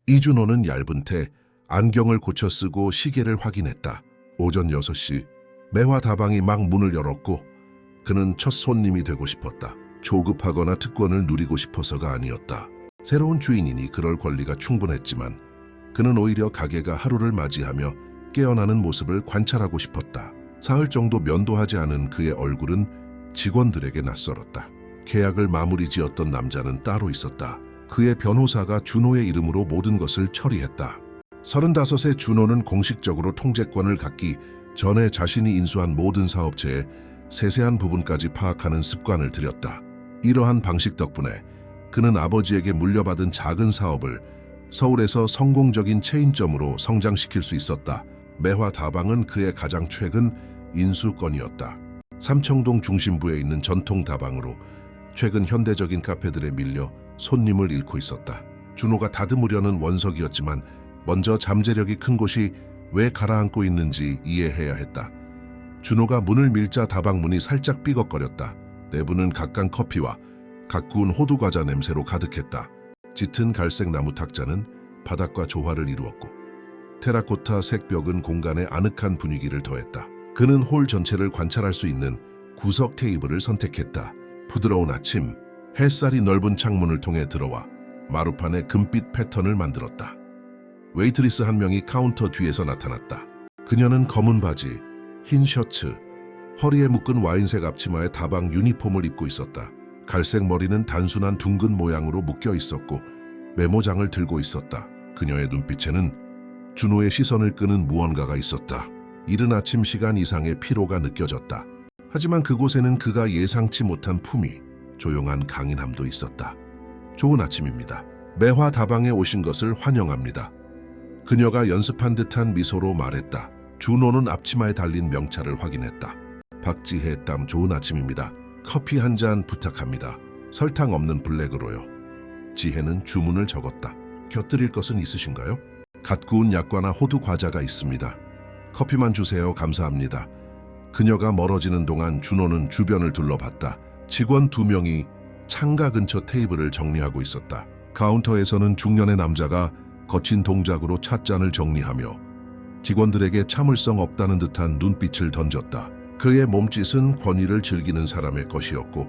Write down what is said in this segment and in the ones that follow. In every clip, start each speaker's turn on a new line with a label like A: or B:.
A: 이준호는 얇은 테, 안경을 고쳐 쓰고 시계를 확인했다. 오전 6시. 매화 다방이 막 문을 열었고 그는 첫 손님이 되고 싶었다. 조급하거나 특권을 누리고 싶어서가 아니었다. 새로운 주인이니 그럴 권리가 충분했지만 그는 오히려 가게가 하루를 맞이하며 깨어나는 모습을 관찰하고 싶었다. 사흘 정도 면도하지 않은 그의 얼굴은 직원들에게 낯설었다. 계약을 마무리 지었던 남자는 따로 있었다. 그의 변호사가 준호의 이름으로 모든 것을 처리했다. 35세 준호는 공식적으로 통제권을 갖기 전에 자신이 인수한 모든 사업체의 세세한 부분까지 파악하는 습관을 들였다. 이러한 방식 덕분에 그는 아버지에게 물려받은 작은 사업을 서울에서 성공적인 체인점으로 성장시킬 수 있었다. 매화 다방은 그의 가장 최근 인수건이었다. 삼청동 중심부에 있는 전통 다방으로 최근 현대적인 카페들에 밀려 손님을 잃고 있었다. 준호가 다듬으려는 원석이었지만 먼저 잠재력이 큰 곳이 왜 가라앉고 있는지 이해해야 했다. 준호가 문을 밀자 다방 문이 살짝 삐걱거렸다. 내부는 각간 커피와 갓 구운 호두 과자 냄새로 가득했다. 짙은 갈색 나무 탁자는 바닥과 조화를 이루었고 테라코타 색 벽은 공간에 아늑한 분위기를 더했다. 그는 홀 전체를 관찰할 수 있는 구석 테이블을 선택했다. 부드러운 아침, 햇살이 넓은 창문을 통해 들어와 마루판에 금빛 패턴을 만들었다. 웨이트리스 한 명이 카운터 뒤에서 나타났다. 그녀는 검은 바지, 흰 셔츠, 허리에 묶은 와인색 앞치마에 다방 유니폼을 입고 있었다. 갈색 머리는 단순한 둥근 모양으로 묶여 있었고 메모장을 들고 있었다. 그녀의 눈빛에는 준호의 시선을 끄는 무언가가 있었다. 이른 아침 시간 이상의 피로가 느껴졌다. 하지만 그곳에는 그가 예상치 못한 품위, 조용한 강인함도 있었다. 좋은 아침입니다. 매화 다방에 오신 것을 환영합니다. 그녀가 연습한 듯한 미소로 말했다. 준호는 앞치마에 달린 명찰을 확인했다. 박지혜 땀 좋은 아침입니다. 커피 한 잔 부탁합니다. 설탕 없는 블랙으로요. 지혜는 주문을 적었다. 곁들일 것은 있으신가요? 갓 구운 약과나 호두 과자가 있습니다. 커피만 주세요. 감사합니다. 그녀가 멀어지는 동안 준호는 주변을 둘러봤다. 직원 2명이 창가 근처 테이블을 정리하고 있었다. 카운터에서는 중년의 남자가 거친 동작으로 찻잔을 정리하며 직원들에게 참을성 없다는 듯한 눈빛을 던졌다. 그의 몸짓은 권위를 즐기는 사람의 것이었고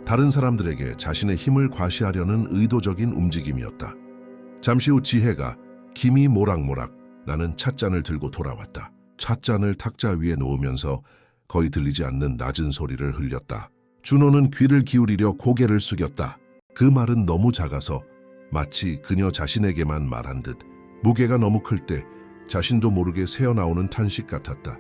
A: 다른 사람들에게 자신의 힘을 과시하려는 의도적인 움직임이었다. 잠시 후 지혜가 김이 모락모락 나는 찻잔을 들고 돌아왔다. 찻잔을 탁자 위에 놓으면서 거의 들리지 않는 낮은 소리를 흘렸다. 준호는 귀를 기울이려 고개를 숙였다. 그 말은 너무 작아서 마치 그녀 자신에게만 말한 듯 무게가 너무 클 때 자신도 모르게 새어나오는 탄식 같았다.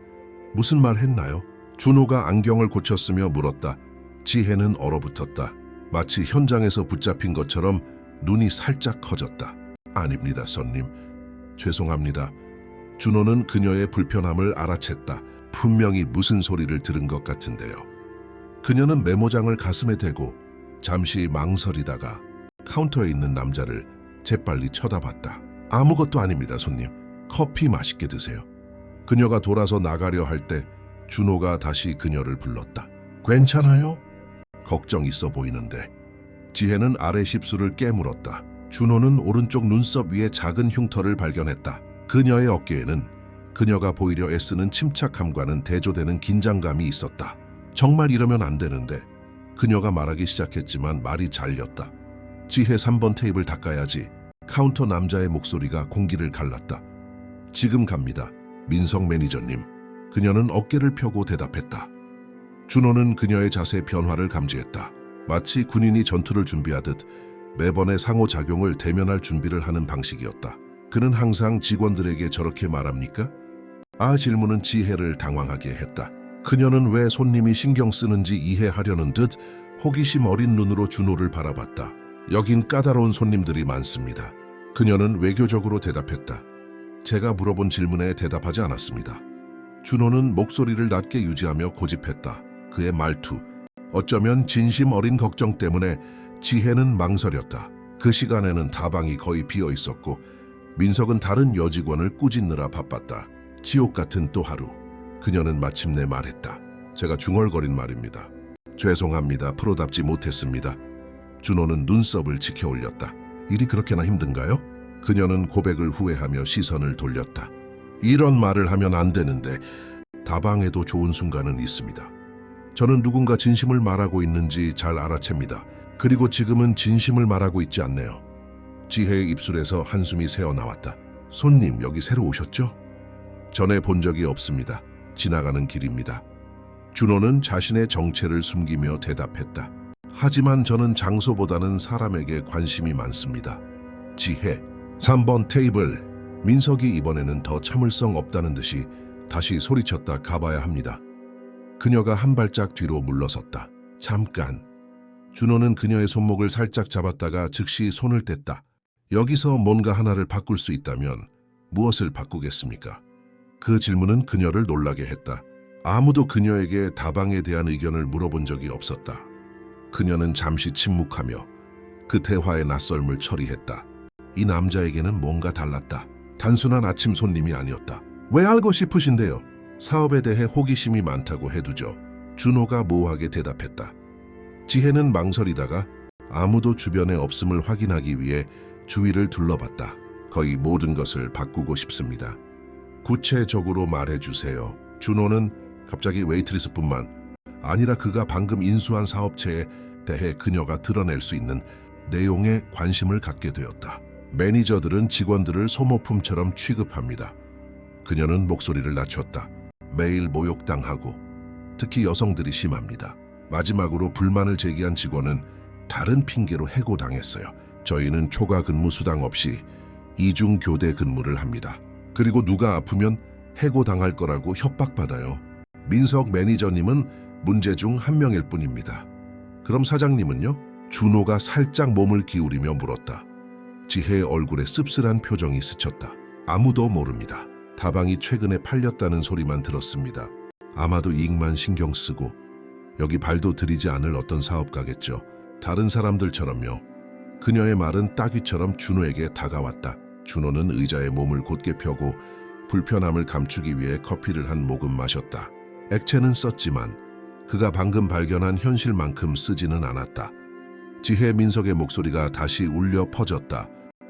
A: 무슨 말 했나요? 준호가 안경을 고쳤으며 물었다. 지혜는 얼어붙었다. 마치 현장에서 붙잡힌 것처럼 눈이 살짝 커졌다. 아닙니다, 손님. 죄송합니다. 준호는 그녀의 불편함을 알아챘다. 분명히 무슨 소리를 들은 것 같은데요. 그녀는 메모장을 가슴에 대고 잠시 망설이다가 카운터에 있는 남자를 재빨리 쳐다봤다. 아무것도 아닙니다, 손님. 커피 맛있게 드세요. 그녀가 돌아서 나가려 할 때 준호가 다시 그녀를 불렀다. 괜찮아요? 걱정 있어 보이는데. 지혜는 아래 십수를 깨물었다. 준호는 오른쪽 눈썹 위에 작은 흉터를 발견했다. 그녀의 어깨에는 그녀가 보이려 애쓰는 침착함과는 대조되는 긴장감이 있었다. 정말 이러면 안 되는데. 그녀가 말하기 시작했지만 말이 잘렸다. 지혜 3번 테이블 닦아야지. 카운터 남자의 목소리가 공기를 갈랐다. 지금 갑니다. 민성 매니저님. 그녀는 어깨를 펴고 대답했다. 준호는 그녀의 자세 변화를 감지했다. 마치 군인이 전투를 준비하듯 매번의 상호작용을 대면할 준비를 하는 방식이었다. 그는 항상 직원들에게 저렇게 말합니까? 질문은 지혜를 당황하게 했다. 그녀는 왜 손님이 신경 쓰는지 이해하려는 듯 호기심 어린 눈으로 준호를 바라봤다. 여긴 까다로운 손님들이 많습니다. 그녀는 외교적으로 대답했다. 제가 물어본 질문에 대답하지 않았습니다. 준호는 목소리를 낮게 유지하며 고집했다. 그의 말투, 어쩌면 진심 어린 걱정 때문에 지혜는 망설였다. 그 시간에는 다방이 거의 비어 있었고 민석은 다른 여직원을 꾸짖느라 바빴다. 지옥 같은 또 하루. 그녀는 마침내 말했다. 제가 중얼거린 말입니다. 죄송합니다. 프로답지 못했습니다. 준호는 눈썹을 치켜 올렸다. 일이 그렇게나 힘든가요? 그녀는 고백을 후회하며 시선을 돌렸다. 이런 말을 하면 안 되는데 다방에도 좋은 순간은 있습니다. 저는 누군가 진심을 말하고 있는지 잘 알아챕니다. 그리고 지금은 진심을 말하고 있지 않네요. 지혜의 입술에서 한숨이 새어나왔다. 손님, 여기 새로 오셨죠? 전에 본 적이 없습니다. 지나가는 길입니다. 준호는 자신의 정체를 숨기며 대답했다. 하지만 저는 장소보다는 사람에게 관심이 많습니다. 지혜, 3번 테이블. 민석이 이번에는 더 참을성 없다는 듯이 다시 소리쳤다. 가봐야 합니다. 그녀가 한 발짝 뒤로 물러섰다. 잠깐. 준호는 그녀의 손목을 살짝 잡았다가 즉시 손을 뗐다. 여기서 뭔가 하나를 바꿀 수 있다면 무엇을 바꾸겠습니까? 그 질문은 그녀를 놀라게 했다. 아무도 그녀에게 다방에 대한 의견을 물어본 적이 없었다. 그녀는 잠시 침묵하며 그 대화의 낯설음을 처리했다. 이 남자에게는 뭔가 달랐다. 단순한 아침 손님이 아니었다. 왜 알고 싶으신데요? 사업에 대해 호기심이 많다고 해두죠. 준호가 모호하게 대답했다. 지혜는 망설이다가 아무도 주변에 없음을 확인하기 위해 주위를 둘러봤다. 거의 모든 것을 바꾸고 싶습니다. 구체적으로 말해주세요. 준호는 갑자기 웨이트리스뿐만 아니라 그가 방금 인수한 사업체에 대해 그녀가 드러낼 수 있는 내용에 관심을 갖게 되었다. 매니저들은 직원들을 소모품처럼 취급합니다. 그녀는 목소리를 낮췄다. 매일 모욕당하고 특히 여성들이 심합니다. 마지막으로 불만을 제기한 직원은 다른 핑계로 해고당했어요. 저희는 초과 근무 수당 없이 이중 교대 근무를 합니다. 그리고 누가 아프면 해고당할 거라고 협박받아요. 민석 매니저님은 문제 중 한 명일 뿐입니다. 그럼 사장님은요? 준호가 살짝 몸을 기울이며 물었다. 지혜의 얼굴에 씁쓸한 표정이 스쳤다. 아무도 모릅니다. 다방이 최근에 팔렸다는 소리만 들었습니다. 아마도 이익만 신경 쓰고 여기 발도 들이지 않을 어떤 사업가겠죠. 다른 사람들처럼요. 그녀의 말은 따귀처럼 준호에게 다가왔다. 준호는 의자에 몸을 곧게 펴고 불편함을 감추기 위해 커피를 한 모금 마셨다. 액체는 썼지만 그가 방금 발견한 현실만큼 쓰지는 않았다. 지혜 민석의 목소리가 다시 울려 퍼졌다.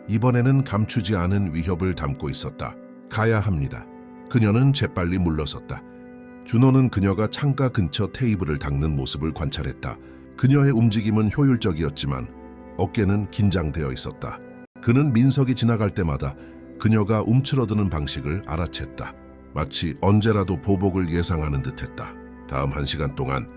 A: 이번에는 감추지 않은 위협을 담고 있었다. 가야 합니다. 그녀는 재빨리 물러섰다. 준호는 그녀가 창가 근처 테이블을 닦는 모습을 관찰했다. 그녀의 움직임은 효율적이었지만 어깨는 긴장되어 있었다. 그는 민석이 지나갈 때마다 그녀가 움츠러드는 방식을 알아챘다. 마치 언제라도 보복을 예상하는 듯했다. 다음 1시간 동안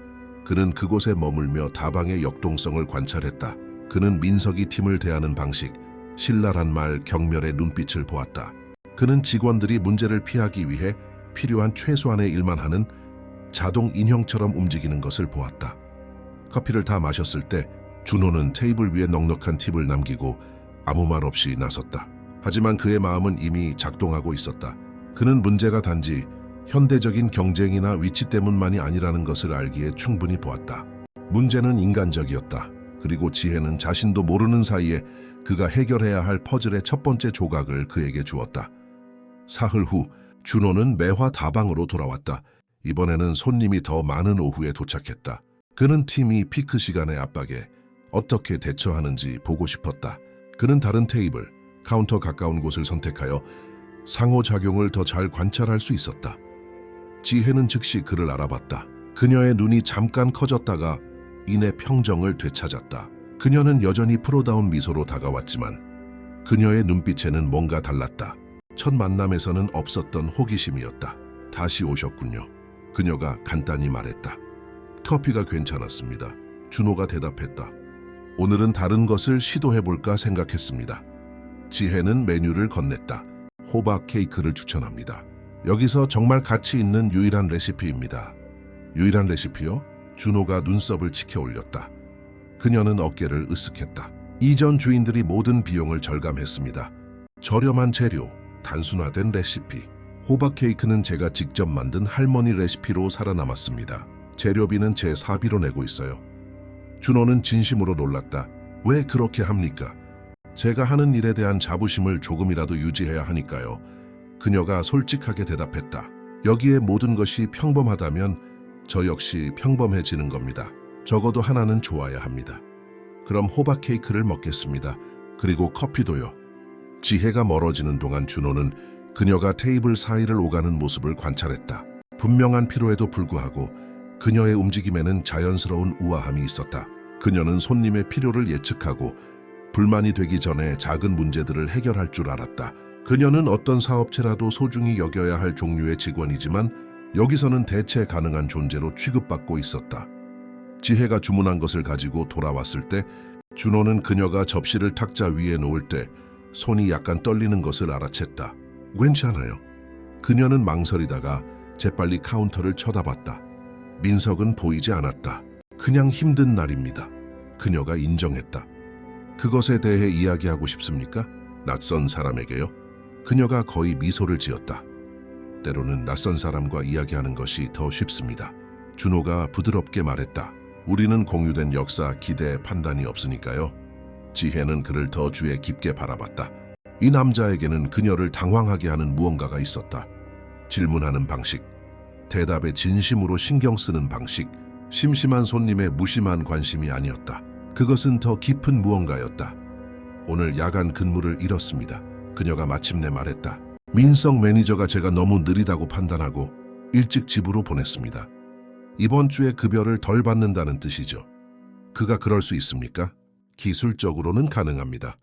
A: 그는 그곳에 머물며 다방의 역동성을 관찰했다. 그는 민석이 팀을 대하는 방식, 신랄한 말, 경멸의 눈빛을 보았다. 그는 직원들이 문제를 피하기 위해 필요한 최소한의 일만 하는 자동 인형처럼 움직이는 것을 보았다. 커피를 다 마셨을 때 준호는 테이블 위에 넉넉한 팁을 남기고 아무 말 없이 나섰다. 하지만 그의 마음은 이미 작동하고 있었다. 그는 문제가 단지 현대적인 경쟁이나 위치 때문만이 아니라는 것을 알기에 충분히 보았다. 문제는 인간적이었다. 그리고 지혜는 자신도 모르는 사이에 그가 해결해야 할 퍼즐의 첫 번째 조각을 그에게 주었다. 사흘 후 준호는 매화 다방으로 돌아왔다. 이번에는 손님이 더 많은 오후에 도착했다. 그는 팀이 피크 시간의 압박에 어떻게 대처하는지 보고 싶었다. 그는 다른 테이블, 카운터 가까운 곳을 선택하여 상호작용을 더 잘 관찰할 수 있었다. 지혜는 즉시 그를 알아봤다. 그녀의 눈이 잠깐 커졌다가 이내 평정을 되찾았다. 그녀는 여전히 프로다운 미소로 다가왔지만 그녀의 눈빛에는 뭔가 달랐다. 첫 만남에서는 없었던 호기심이었다. 다시 오셨군요. 그녀가 간단히 말했다. 커피가 괜찮았습니다. 준호가 대답했다. 오늘은 다른 것을 시도해볼까 생각했습니다. 지혜는 메뉴를 건넸다. 호박 케이크를 추천합니다. 여기서 정말 가치 있는 유일한 레시피입니다. 유일한 레시피요? 준호가 눈썹을 치켜 올렸다. 그녀는 어깨를 으쓱했다. 이전 주인들이 모든 비용을 절감했습니다. 저렴한 재료, 단순화된 레시피. 호박 케이크는 제가 직접 만든 할머니 레시피로 살아남았습니다. 재료비는 제 사비로 내고 있어요. 준호는 진심으로 놀랐다. 왜 그렇게 합니까? 제가 하는 일에 대한 자부심을 조금이라도 유지해야 하니까요. 그녀가 솔직하게 대답했다. 여기에 모든 것이 평범하다면 저 역시 평범해지는 겁니다. 적어도 하나는 좋아야 합니다. 그럼 호박 케이크를 먹겠습니다. 그리고 커피도요. 지혜가 멀어지는 동안 준호는 그녀가 테이블 사이를 오가는 모습을 관찰했다. 분명한 피로에도 불구하고 그녀의 움직임에는 자연스러운 우아함이 있었다. 그녀는 손님의 필요를 예측하고 불만이 되기 전에 작은 문제들을 해결할 줄 알았다. 그녀는 어떤 사업체라도 소중히 여겨야 할 종류의 직원이지만 여기서는 대체 가능한 존재로 취급받고 있었다. 지혜가 주문한 것을 가지고 돌아왔을 때 준호는 그녀가 접시를 탁자 위에 놓을 때 손이 약간 떨리는 것을 알아챘다. 괜찮아요. 그녀는 망설이다가 재빨리 카운터를 쳐다봤다. 민석은 보이지 않았다. 그냥 힘든 날입니다. 그녀가 인정했다. 그것에 대해 이야기하고 싶습니까? 낯선 사람에게요? 그녀가 거의 미소를 지었다. 때로는 낯선 사람과 이야기하는 것이 더 쉽습니다. 준호가 부드럽게 말했다. 우리는 공유된 역사, 기대, 판단이 없으니까요. 지혜는 그를 더 주에 깊게 바라봤다. 이 남자에게는 그녀를 당황하게 하는 무언가가 있었다. 질문하는 방식, 대답에 진심으로 신경 쓰는 방식, 심심한 손님의 무심한 관심이 아니었다. 그것은 더 깊은 무언가였다. 오늘 야간 근무를 잃었습니다. 그녀가 마침내 말했다. 민석 매니저가 제가 너무 느리다고 판단하고 일찍 집으로 보냈습니다. 이번 주에 급여를 덜 받는다는 뜻이죠. 그가 그럴 수 있습니까? 기술적으로는 가능합니다.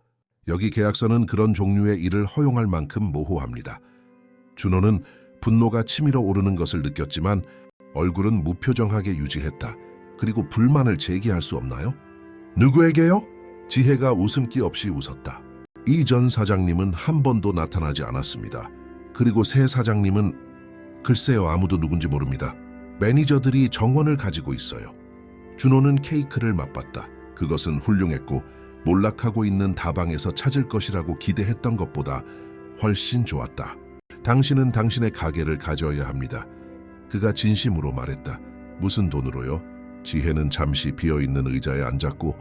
A: 여기 계약서는 그런 종류의 일을 허용할 만큼 모호합니다. 준호는 분노가 치밀어 오르는 것을 느꼈지만 얼굴은 무표정하게 유지했다. 그리고 불만을 제기할 수 없나요? 누구에게요? 지혜가 웃음기 없이 웃었다. 이전 사장님은 한 번도 나타나지 않았습니다. 그리고 새 사장님은 글쎄요, 아무도 누군지 모릅니다. 매니저들이 정원을 가지고 있어요. 준호는 케이크를 맛봤다. 그것은 훌륭했고 몰락하고 있는 다방에서 찾을 것이라고 기대했던 것보다 훨씬 좋았다. 당신은 당신의 가게를 가져야 합니다. 그가 진심으로 말했다. 무슨 돈으로요? 지혜는 잠시 비어있는 의자에 앉았고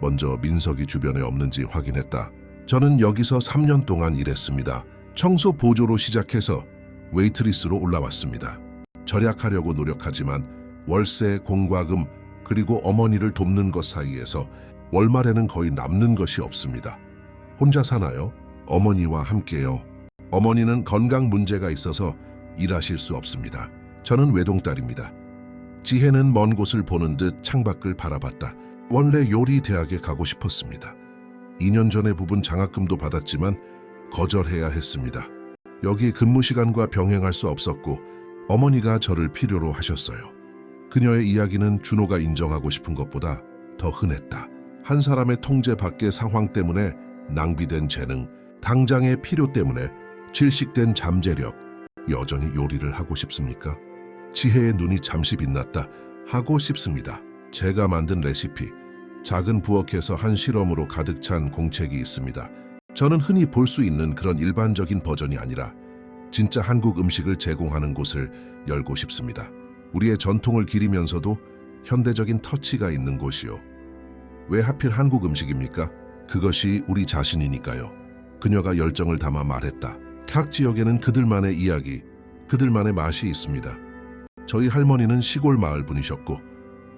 A: 먼저 민석이 주변에 없는지 확인했다. 저는 여기서 3년 동안 일했습니다. 청소 보조로 시작해서 웨이트리스로 올라왔습니다. 절약하려고 노력하지만 월세, 공과금, 그리고 어머니를 돕는 것 사이에서 월말에는 거의 남는 것이 없습니다. 혼자 사나요? 어머니와 함께요. 어머니는 건강 문제가 있어서 일하실 수 없습니다. 저는 외동딸입니다. 지혜는 먼 곳을 보는 듯 창밖을 바라봤다. 원래 요리 대학에 가고 싶었습니다. 2년 전에 부분 장학금도 받았지만 거절해야 했습니다. 여기 근무 시간과 병행할 수 없었고 어머니가 저를 필요로 하셨어요. 그녀의 이야기는 준호가 인정하고 싶은 것보다 더 흔했다. 한 사람의 통제 밖의 상황 때문에 낭비된 재능, 당장의 필요 때문에 질식된 잠재력, 여전히 요리를 하고 싶습니까? 지혜의 눈이 잠시 빛났다. 하고 싶습니다. 제가 만든 레시피, 작은 부엌에서 한 실험으로 가득 찬 공책이 있습니다. 저는 흔히 볼 수 있는 그런 일반적인 버전이 아니라 진짜 한국 음식을 제공하는 곳을 열고 싶습니다. 우리의 전통을 기리면서도 현대적인 터치가 있는 곳이요. 왜 하필 한국 음식입니까? 그것이 우리 자신이니까요. 그녀가 열정을 담아 말했다. 각 지역에는 그들만의 이야기, 그들만의 맛이 있습니다. 저희 할머니는 시골 마을 분이셨고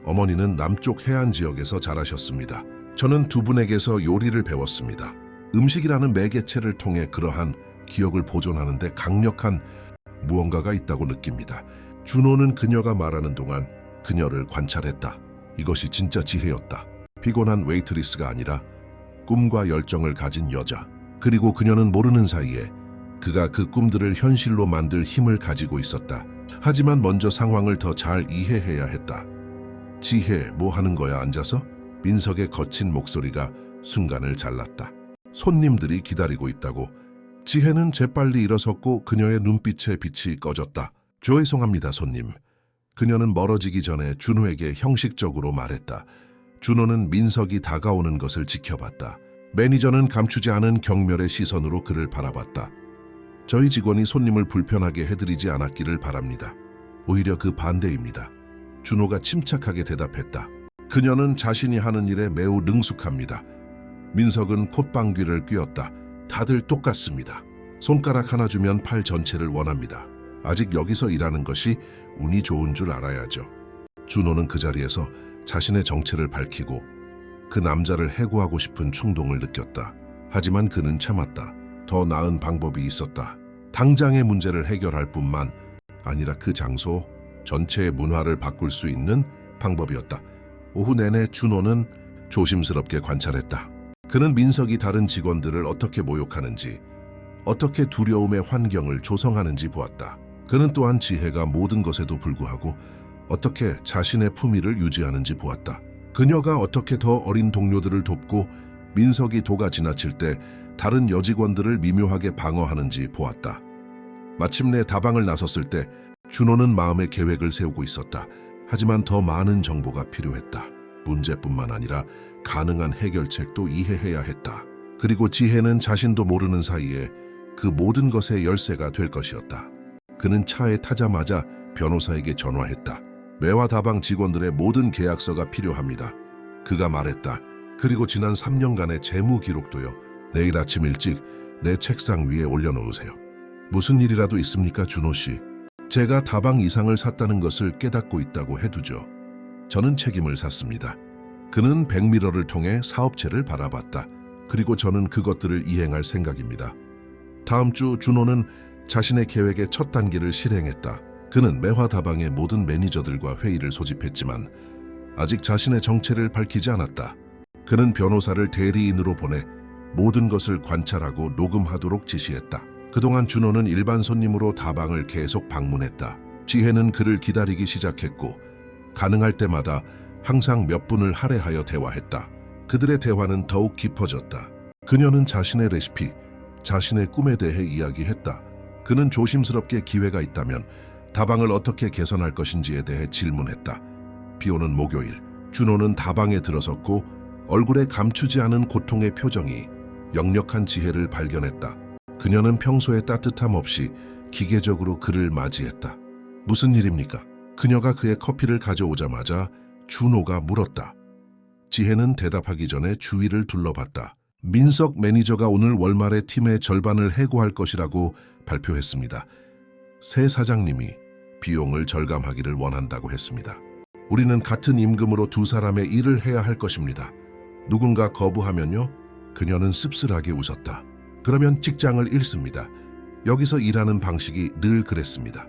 A: 어머니는 남쪽 해안 지역에서 자라셨습니다. 저는 두 분에게서 요리를 배웠습니다. 음식이라는 매개체를 통해 그러한 기억을 보존하는 데 강력한 무언가가 있다고 느낍니다. 준호는 그녀가 말하는 동안 그녀를 관찰했다. 이것이 진짜 지혜였다. 피곤한 웨이트리스가 아니라 꿈과 열정을 가진 여자. 그리고 그녀는 모르는 사이에 그가 그 꿈들을 현실로 만들 힘을 가지고 있었다. 하지만 먼저 상황을 더 잘 이해해야 했다. 지혜, 뭐 하는 거야 앉아서? 민석의 거친 목소리가 순간을 잘랐다. 손님들이 기다리고 있다고. 지혜는 재빨리 일어섰고 그녀의 눈빛에 빛이 꺼졌다. 죄송합니다, 손님. 그녀는 멀어지기 전에 준호에게 형식적으로 말했다. 준호는 민석이 다가오는 것을 지켜봤다. 매니저는 감추지 않은 경멸의 시선으로 그를 바라봤다. 저희 직원이 손님을 불편하게 해드리지 않았기를 바랍니다. 오히려 그 반대입니다. 준호가 침착하게 대답했다. 그녀는 자신이 하는 일에 매우 능숙합니다. 민석은 콧방귀를 뀌었다. 다들 똑같습니다. 손가락 하나 주면 팔 전체를 원합니다. 아직 여기서 일하는 것이 운이 좋은 줄 알아야죠. 준호는 그 자리에서 자신의 정체를 밝히고 그 남자를 해고하고 싶은 충동을 느꼈다. 하지만 그는 참았다. 더 나은 방법이 있었다. 당장의 문제를 해결할 뿐만 아니라 그 장소 전체의 문화를 바꿀 수 있는 방법이었다. 오후 내내 준호는 조심스럽게 관찰했다. 그는 민석이 다른 직원들을 어떻게 모욕하는지, 어떻게 두려움의 환경을 조성하는지 보았다. 그는 또한 지혜가 모든 것에도 불구하고 어떻게 자신의 품위를 유지하는지 보았다. 그녀가 어떻게 더 어린 동료들을 돕고 민석이 도가 지나칠 때 다른 여직원들을 미묘하게 방어하는지 보았다. 마침내 다방을 나섰을 때 준호는 마음의 계획을 세우고 있었다. 하지만 더 많은 정보가 필요했다. 문제뿐만 아니라 가능한 해결책도 이해해야 했다. 그리고 지혜는 자신도 모르는 사이에 그 모든 것의 열쇠가 될 것이었다. 그는 차에 타자마자 변호사에게 전화했다. 매화 다방 직원들의 모든 계약서가 필요합니다. 그가 말했다. 그리고 지난 3년간의 재무 기록도요. 내일 아침 일찍 내 책상 위에 올려놓으세요. 무슨 일이라도 있습니까, 준호 씨? 제가 다방 이상을 샀다는 것을 깨닫고 있다고 해두죠. 저는 책임을 샀습니다. 그는 백미러를 통해 사업체를 바라봤다. 그리고 저는 그것들을 이행할 생각입니다. 다음 주 준호는 자신의 계획의 첫 단계를 실행했다. 그는 매화 다방의 모든 매니저들과 회의를 소집했지만 아직 자신의 정체를 밝히지 않았다. 그는 변호사를 대리인으로 보내 모든 것을 관찰하고 녹음하도록 지시했다. 그동안 준호는 일반 손님으로 다방을 계속 방문했다. 지혜는 그를 기다리기 시작했고 가능할 때마다 항상 몇 분을 할애하여 대화했다. 그들의 대화는 더욱 깊어졌다. 그녀는 자신의 레시피, 자신의 꿈에 대해 이야기했다. 그는 조심스럽게 기회가 있다면 다방을 어떻게 개선할 것인지에 대해 질문했다. 비오는 목요일, 준호는 다방에 들어섰고 얼굴에 감추지 않은 고통의 표정이 역력한 지혜를 발견했다. 그녀는 평소의 따뜻함 없이 기계적으로 그를 맞이했다. 무슨 일입니까? 그녀가 그의 커피를 가져오자마자 준호가 물었다. 지혜는 대답하기 전에 주위를 둘러봤다. 민석 매니저가 오늘 월말에 팀의 절반을 해고할 것이라고 발표했습니다. 새 사장님이 비용을 절감하기를 원한다고 했습니다. 우리는 같은 임금으로 두 사람의 일을 해야 할 것입니다. 누군가 거부하면요? 그녀는 씁쓸하게 웃었다. 그러면 직장을 잃습니다. 여기서 일하는 방식이 늘 그랬습니다.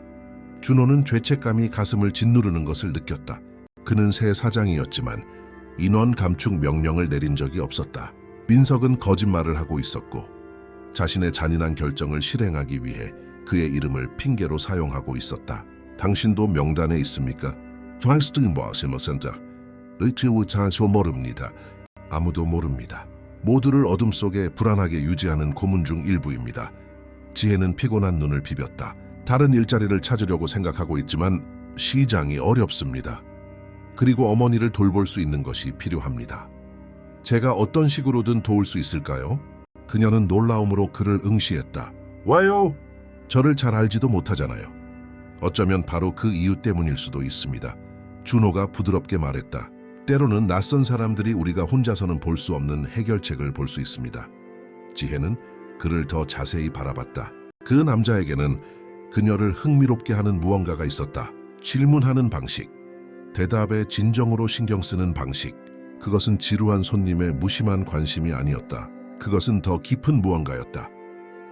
A: 준호는 죄책감이 가슴을 짓누르는 것을 느꼈다. 그는 새 사장이었지만 인원 감축 명령을 내린 적이 없었다. 민석은 거짓말을 하고 있었고 자신의 잔인한 결정을 실행하기 위해 그의 이름을 핑계로 사용하고 있었다. 당신도 명단에 있습니까? 모릅니다. 아무도 모릅니다. 모두를 어둠 속에 불안하게 유지하는 고문 중 일부입니다. 지혜는 피곤한 눈을 비볐다. 다른 일자리를 찾으려고 생각하고 있지만 시장이 어렵습니다. 그리고 어머니를 돌볼 수 있는 것이 필요합니다. 제가 어떤 식으로든 도울 수 있을까요? 그녀는 놀라움으로 그를 응시했다. 와요! 저를 잘 알지도 못하잖아요. 어쩌면 바로 그 이유 때문일 수도 있습니다. 준호가 부드럽게 말했다. 때로는 낯선 사람들이 우리가 혼자서는 볼 수 없는 해결책을 볼 수 있습니다. 지혜는 그를 더 자세히 바라봤다. 그 남자에게는 그녀를 흥미롭게 하는 무언가가 있었다. 질문하는 방식, 대답에 진정으로 신경 쓰는 방식. 그것은 지루한 손님의 무심한 관심이 아니었다. 그것은 더 깊은 무언가였다.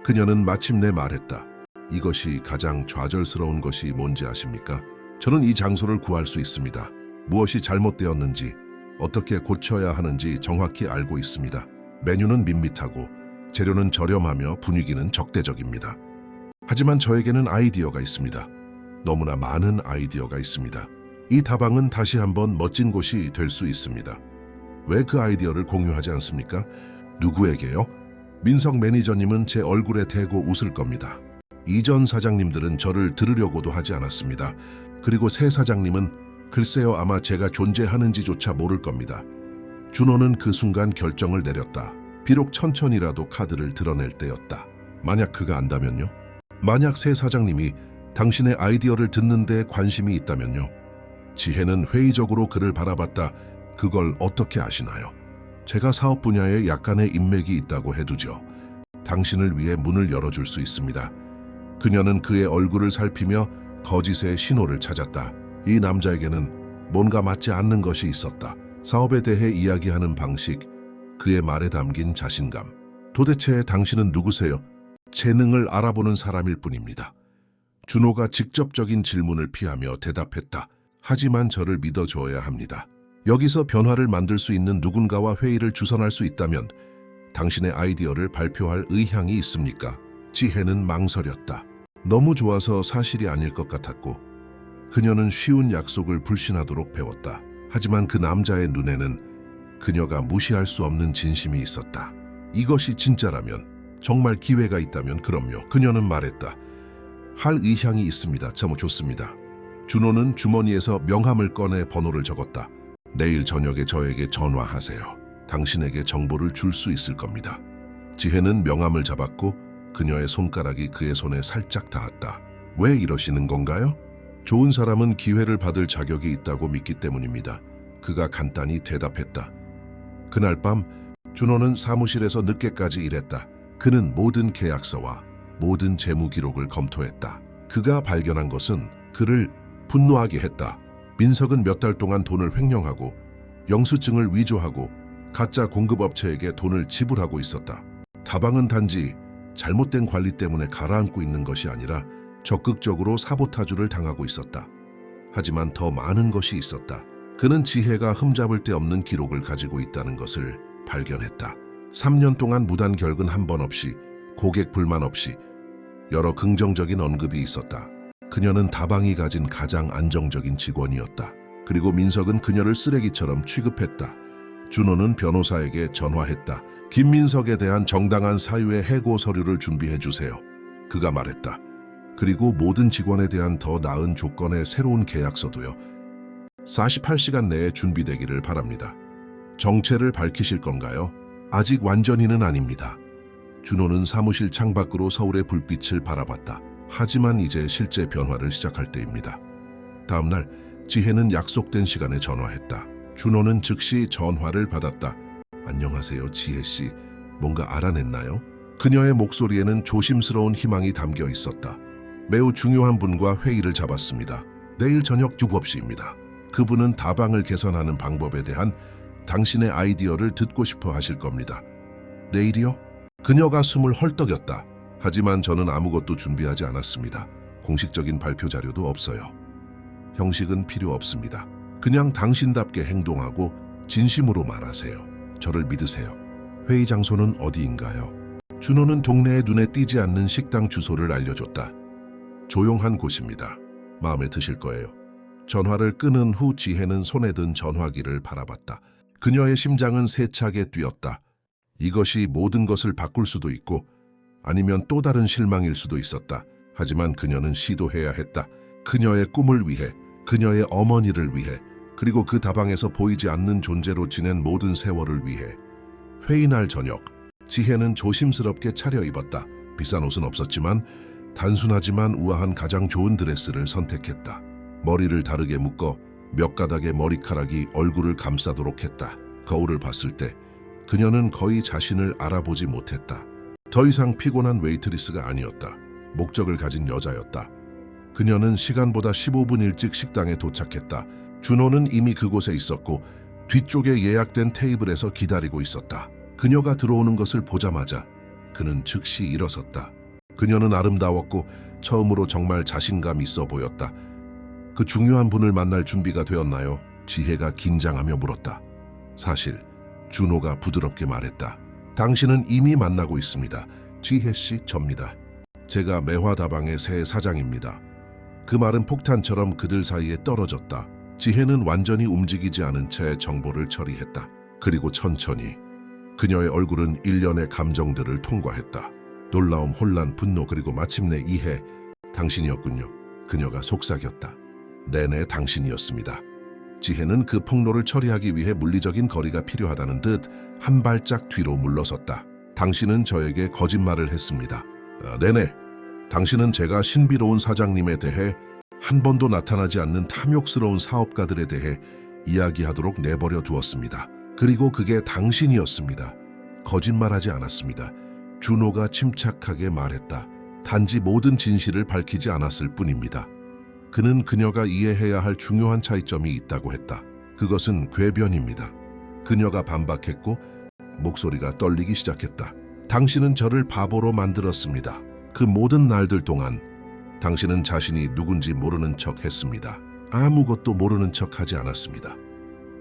A: 그녀는 마침내 말했다. 이것이 가장 좌절스러운 것이 뭔지 아십니까? 저는 이 장소를 구할 수 있습니다. 무엇이 잘못되었는지, 어떻게 고쳐야 하는지 정확히 알고 있습니다. 메뉴는 밋밋하고 재료는 저렴하며 분위기는 적대적입니다. 하지만 저에게는 아이디어가 있습니다. 너무나 많은 아이디어가 있습니다. 이 다방은 다시 한번 멋진 곳이 될 수 있습니다. 왜 그 아이디어를 공유하지 않습니까? 누구에게요? 민석 매니저님은 제 얼굴에 대고 웃을 겁니다. 이전 사장님들은 저를 들으려고도 하지 않았습니다. 그리고 새 사장님은 글쎄요, 아마 제가 존재하는지조차 모를 겁니다. 준호는 그 순간 결정을 내렸다. 비록 천천히라도 카드를 드러낼 때였다. 만약 그가 안다면요? 만약 새 사장님이 당신의 아이디어를 듣는 데 관심이 있다면요? 지혜는 회의적으로 그를 바라봤다. 그걸 어떻게 아시나요? 제가 사업 분야에 약간의 인맥이 있다고 해두죠. 당신을 위해 문을 열어줄 수 있습니다. 그녀는 그의 얼굴을 살피며 거짓의 신호를 찾았다. 이 남자에게는 뭔가 맞지 않는 것이 있었다. 사업에 대해 이야기하는 방식, 그의 말에 담긴 자신감. 도대체 당신은 누구세요? 재능을 알아보는 사람일 뿐입니다. 준호가 직접적인 질문을 피하며 대답했다. 하지만 저를 믿어줘야 합니다. 여기서 변화를 만들 수 있는 누군가와 회의를 주선할 수 있다면 당신의 아이디어를 발표할 의향이 있습니까? 지혜는 망설였다. 너무 좋아서 사실이 아닐 것 같았고 그녀는 쉬운 약속을 불신하도록 배웠다. 하지만 그 남자의 눈에는 그녀가 무시할 수 없는 진심이 있었다. 이것이 진짜라면, 정말 기회가 있다면 그럼요. 그녀는 말했다. 할 의향이 있습니다. 참 좋습니다. 준호는 주머니에서 명함을 꺼내 번호를 적었다. 내일 저녁에 저에게 전화하세요. 당신에게 정보를 줄 수 있을 겁니다. 지혜는 명함을 잡았고 그녀의 손가락이 그의 손에 살짝 닿았다. 왜 이러시는 건가요? 좋은 사람은 기회를 받을 자격이 있다고 믿기 때문입니다. 그가 간단히 대답했다. 그날 밤 준호는 사무실에서 늦게까지 일했다. 그는 모든 계약서와 모든 재무 기록을 검토했다. 그가 발견한 것은 그를 분노하게 했다. 민석은 몇 달 동안 돈을 횡령하고 영수증을 위조하고 가짜 공급업체에게 돈을 지불하고 있었다. 다방은 단지 잘못된 관리 때문에 가라앉고 있는 것이 아니라 적극적으로 사보타주를 당하고 있었다. 하지만 더 많은 것이 있었다. 그는 지혜가 흠잡을 데 없는 기록을 가지고 있다는 것을 발견했다. 3년 동안 무단 결근 한 번 없이, 고객 불만 없이 여러 긍정적인 언급이 있었다. 그녀는 다방이 가진 가장 안정적인 직원이었다. 그리고 민석은 그녀를 쓰레기처럼 취급했다. 준호는 변호사에게 전화했다. 김민석에 대한 정당한 사유의 해고 서류를 준비해 주세요. 그가 말했다. 그리고 모든 직원에 대한 더 나은 조건의 새로운 계약서도요. 48시간 내에 준비되기를 바랍니다. 정체를 밝히실 건가요? 아직 완전히는 아닙니다. 준호는 사무실 창밖으로 서울의 불빛을 바라봤다. 하지만 이제 실제 변화를 시작할 때입니다. 다음 날 지혜는 약속된 시간에 전화했다. 준호는 즉시 전화를 받았다. 안녕하세요, 지혜 씨. 뭔가 알아냈나요? 그녀의 목소리에는 조심스러운 희망이 담겨 있었다. 매우 중요한 분과 회의를 잡았습니다. 내일 저녁 7시입니다. 그분은 다방을 개선하는 방법에 대한 당신의 아이디어를 듣고 싶어 하실 겁니다. 내일이요? 그녀가 숨을 헐떡였다. 하지만 저는 아무것도 준비하지 않았습니다. 공식적인 발표 자료도 없어요. 형식은 필요 없습니다. 그냥 당신답게 행동하고 진심으로 말하세요. 저를 믿으세요. 회의 장소는 어디인가요? 준호는 동네에 눈에 띄지 않는 식당 주소를 알려줬다. 조용한 곳입니다. 마음에 드실 거예요. 전화를 끊은 후 지혜는 손에 든 전화기를 바라봤다. 그녀의 심장은 세차게 뛰었다. 이것이 모든 것을 바꿀 수도 있고 아니면 또 다른 실망일 수도 있었다. 하지만 그녀는 시도해야 했다. 그녀의 꿈을 위해, 그녀의 어머니를 위해, 그리고 그 다방에서 보이지 않는 존재로 지낸 모든 세월을 위해. 회의 날 저녁, 지혜는 조심스럽게 차려입었다. 비싼 옷은 없었지만 단순하지만 우아한 가장 좋은 드레스를 선택했다. 머리를 다르게 묶어 몇 가닥의 머리카락이 얼굴을 감싸도록 했다. 거울을 봤을 때 그녀는 거의 자신을 알아보지 못했다. 더 이상 피곤한 웨이트리스가 아니었다. 목적을 가진 여자였다. 그녀는 시간보다 15분 일찍 식당에 도착했다. 준호는 이미 그곳에 있었고 뒤쪽에 예약된 테이블에서 기다리고 있었다. 그녀가 들어오는 것을 보자마자 그는 즉시 일어섰다. 그녀는 아름다웠고 처음으로 정말 자신감 있어 보였다. 그 중요한 분을 만날 준비가 되었나요? 지혜가 긴장하며 물었다. 사실 준호가 부드럽게 말했다. 당신은 이미 만나고 있습니다. 지혜 씨, 접니다. 제가 매화다방의 새 사장입니다. 그 말은 폭탄처럼 그들 사이에 떨어졌다. 지혜는 완전히 움직이지 않은 채 정보를 처리했다. 그리고 천천히 그녀의 얼굴은 일련의 감정들을 통과했다. 놀라움, 혼란, 분노, 그리고 마침내 이해. 당신이었군요. 그녀가 속삭였다. 네네, 당신이었습니다. 지혜는 그 폭로를 처리하기 위해 물리적인 거리가 필요하다는 듯 한 발짝 뒤로 물러섰다. 당신은 저에게 거짓말을 했습니다. 네네. 당신은 제가 신비로운 사장님에 대해 한 번도 나타나지 않는 탐욕스러운 사업가들에 대해 이야기하도록 내버려 두었습니다. 그리고 그게 당신이었습니다. 거짓말하지 않았습니다. 준호가 침착하게 말했다. 단지 모든 진실을 밝히지 않았을 뿐입니다. 그는 그녀가 이해해야 할 중요한 차이점이 있다고 했다. 그것은 궤변입니다. 그녀가 반박했고 목소리가 떨리기 시작했다. 당신은 저를 바보로 만들었습니다. 그 모든 날들 동안 당신은 자신이 누군지 모르는 척 했습니다. 아무것도 모르는 척 하지 않았습니다.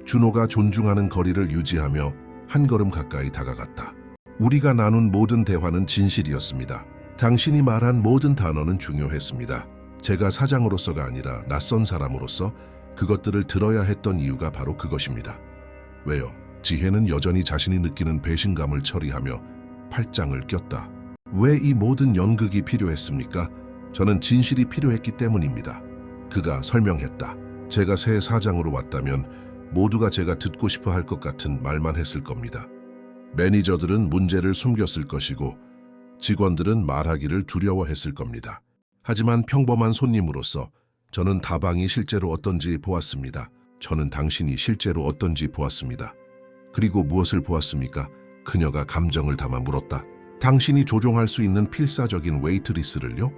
A: 준호가 존중하는 거리를 유지하며 한 걸음 가까이 다가갔다. 우리가 나눈 모든 대화는 진실이었습니다. 당신이 말한 모든 단어는 중요했습니다. 제가 사장으로서가 아니라 낯선 사람으로서 그것들을 들어야 했던 이유가 바로 그것입니다. 왜요? 지혜는 여전히 자신이 느끼는 배신감을 처리하며 팔짱을 꼈다. 왜 이 모든 연극이 필요했습니까? 저는 진실이 필요했기 때문입니다. 그가 설명했다. 제가 새 사장으로 왔다면 모두가 제가 듣고 싶어 할 것 같은 말만 했을 겁니다. 매니저들은 문제를 숨겼을 것이고 직원들은 말하기를 두려워했을 겁니다. 하지만 평범한 손님으로서 저는 다방이 실제로 어떤지 보았습니다. 저는 당신이 실제로 어떤지 보았습니다. 그리고 무엇을 보았습니까? 그녀가 감정을 담아 물었다. 당신이 조종할 수 있는 필사적인 웨이트리스를요?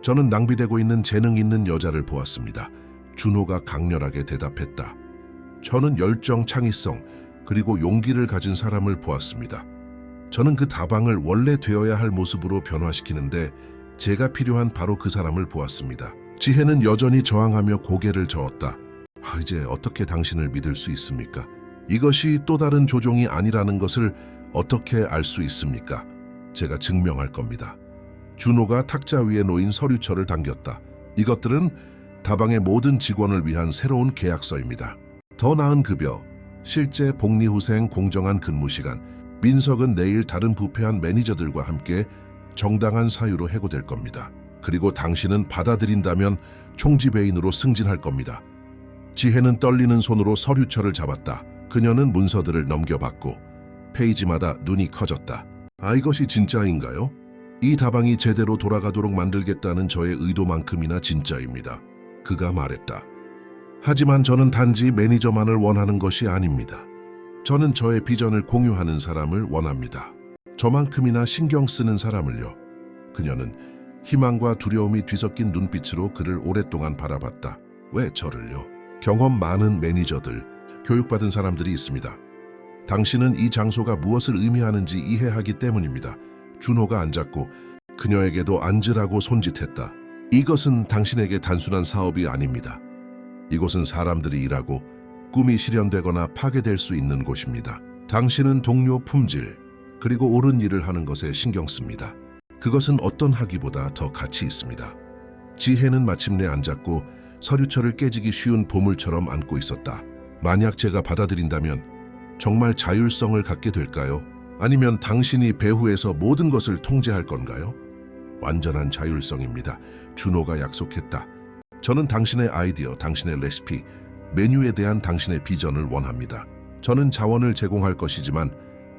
A: 저는 낭비되고 있는 재능 있는 여자를 보았습니다. 준호가 강렬하게 대답했다. 저는 열정, 창의성, 그리고 용기를 가진 사람을 보았습니다. 저는 그 다방을 원래 되어야 할 모습으로 변화시키는데 제가 필요한 바로 그 사람을 보았습니다. 지혜는 여전히 저항하며 고개를 저었다. 이제 어떻게 당신을 믿을 수 있습니까? 이것이 또 다른 조종이 아니라는 것을 어떻게 알 수 있습니까? 제가 증명할 겁니다. 준호가 탁자 위에 놓인 서류철을 당겼다. 이것들은 다방의 모든 직원을 위한 새로운 계약서입니다. 더 나은 급여, 실제 복리후생 공정한 근무시간, 민석은 내일 다른 부패한 매니저들과 함께 정당한 사유로 해고될 겁니다. 그리고 당신은 받아들인다면 총지배인으로 승진할 겁니다. 지혜는 떨리는 손으로 서류철을 잡았다. 그녀는 문서들을 넘겨봤고 페이지마다 눈이 커졌다. 이것이 진짜인가요? 이 다방이 제대로 돌아가도록 만들겠다는 저의 의도만큼이나 진짜입니다. 그가 말했다. 하지만 저는 단지 매니저만을 원하는 것이 아닙니다. 저는 저의 비전을 공유하는 사람을 원합니다. 저만큼이나 신경 쓰는 사람을요. 그녀는 희망과 두려움이 뒤섞인 눈빛으로 그를 오랫동안 바라봤다. 왜 저를요? 경험 많은 매니저들, 교육받은 사람들이 있습니다. 당신은 이 장소가 무엇을 의미하는지 이해하기 때문입니다. 준호가 앉았고 그녀에게도 앉으라고 손짓했다. 이것은 당신에게 단순한 사업이 아닙니다. 이곳은 사람들이 일하고 꿈이 실현되거나 파괴될 수 있는 곳입니다. 당신은 동료 품질, 그리고 옳은 일을 하는 것에 신경 씁니다. 그것은 어떤 학위보다 더 가치 있습니다. 지혜는 마침내 앉았고 서류철을 깨지기 쉬운 보물처럼 안고 있었다. 만약 제가 받아들인다면 정말 자율성을 갖게 될까요? 아니면 당신이 배후에서 모든 것을 통제할 건가요? 완전한 자율성입니다. 준호가 약속했다. 저는 당신의 아이디어, 당신의 레시피, 메뉴에 대한 당신의 비전을 원합니다. 저는 자원을 제공할 것이지만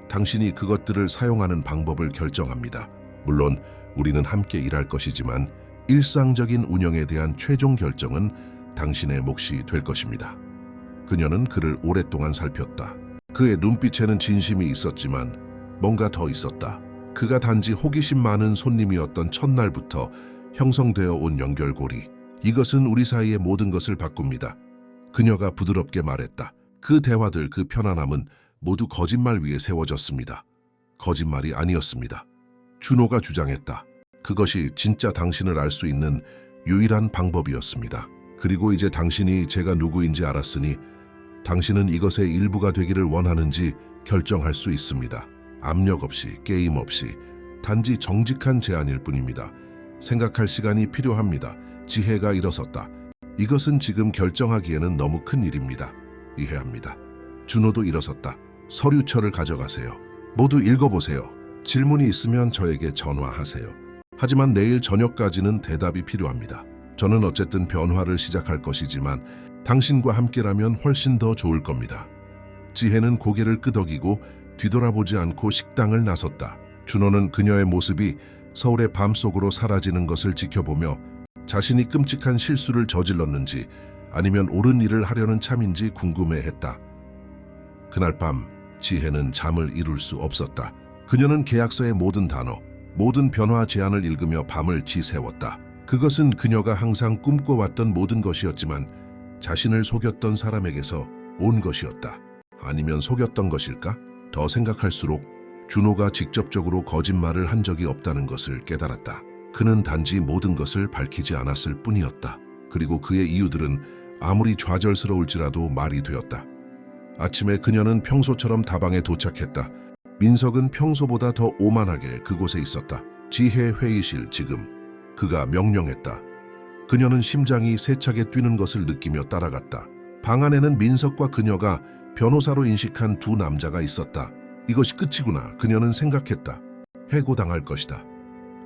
A: 당신이 그것들을 사용하는 방법을 결정합니다. 물론 우리는 함께 일할 것이지만 일상적인 운영에 대한 최종 결정은 당신의 몫이 될 것입니다. 그녀는 그를 오랫동안 살폈다. 그의 눈빛에는 진심이 있었지만 뭔가 더 있었다. 그가 단지 호기심 많은 손님이었던 첫날부터 형성되어 온 연결고리. 이것은 우리 사이의 모든 것을 바꿉니다. 그녀가 부드럽게 말했다. 그 대화들, 그 편안함은 모두 거짓말 위에 세워졌습니다. 거짓말이 아니었습니다. 준호가 주장했다. 그것이 진짜 당신을 알 수 있는 유일한 방법이었습니다. 그리고 이제 당신이 제가 누구인지 알았으니 당신은 이것의 일부가 되기를 원하는지 결정할 수 있습니다. 압력 없이, 게임 없이, 단지 정직한 제안일 뿐입니다. 생각할 시간이 필요합니다. 지혜가 일어섰다. 이것은 지금 결정하기에는 너무 큰 일입니다. 이해합니다. 준호도 일어섰다. 서류철을 가져가세요. 모두 읽어보세요. 질문이 있으면 저에게 전화하세요. 하지만 내일 저녁까지는 대답이 필요합니다. 저는 어쨌든 변화를 시작할 것이지만 당신과 함께라면 훨씬 더 좋을 겁니다. 지혜는 고개를 끄덕이고 뒤돌아보지 않고 식당을 나섰다. 준호는 그녀의 모습이 서울의 밤속으로 사라지는 것을 지켜보며 자신이 끔찍한 실수를 저질렀는지 아니면 옳은 일을 하려는 참인지 궁금해했다. 그날 밤 지혜는 잠을 이룰 수 없었다. 그녀는 계약서의 모든 단어, 모든 변화 제안을 읽으며 밤을 지새웠다. 그것은 그녀가 항상 꿈꿔왔던 모든 것이었지만 자신을 속였던 사람에게서 온 것이었다. 아니면 속였던 것일까? 더 생각할수록 준호가 직접적으로 거짓말을 한 적이 없다는 것을 깨달았다. 그는 단지 모든 것을 밝히지 않았을 뿐이었다. 그리고 그의 이유들은 아무리 좌절스러울지라도 말이 되었다. 아침에 그녀는 평소처럼 다방에 도착했다. 민석은 평소보다 더 오만하게 그곳에 있었다. 지혜 회의실 지금. 그가 명령했다. 그녀는 심장이 세차게 뛰는 것을 느끼며 따라갔다. 방 안에는 민석과 그녀가 변호사로 인식한 두 남자가 있었다. 이것이 끝이구나. 그녀는 생각했다. 해고당할 것이다.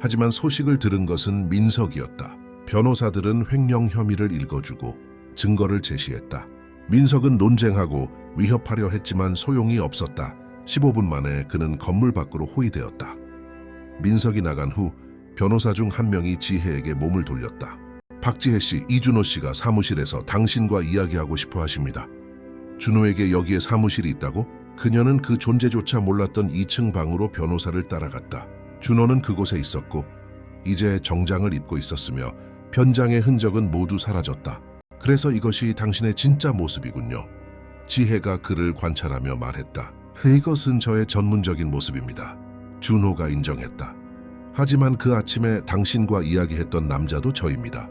A: 하지만 소식을 들은 것은 민석이었다. 변호사들은 횡령 혐의를 읽어주고 증거를 제시했다. 민석은 논쟁하고 위협하려 했지만 소용이 없었다. 15분 만에 그는 건물 밖으로 호위되었다. 민석이 나간 후 변호사 중 한 명이 지혜에게 몸을 돌렸다. 박지혜 씨, 이준호 씨가 사무실에서 당신과 이야기하고 싶어 하십니다. 준호에게 여기에 사무실이 있다고? 그녀는 그 존재조차 몰랐던 2층 방으로 변호사를 따라갔다. 준호는 그곳에 있었고 이제 정장을 입고 있었으며 변장의 흔적은 모두 사라졌다. 그래서 이것이 당신의 진짜 모습이군요. 지혜가 그를 관찰하며 말했다. 이것은 저의 전문적인 모습입니다. 준호가 인정했다. 하지만 그 아침에 당신과 이야기했던 남자도 저입니다.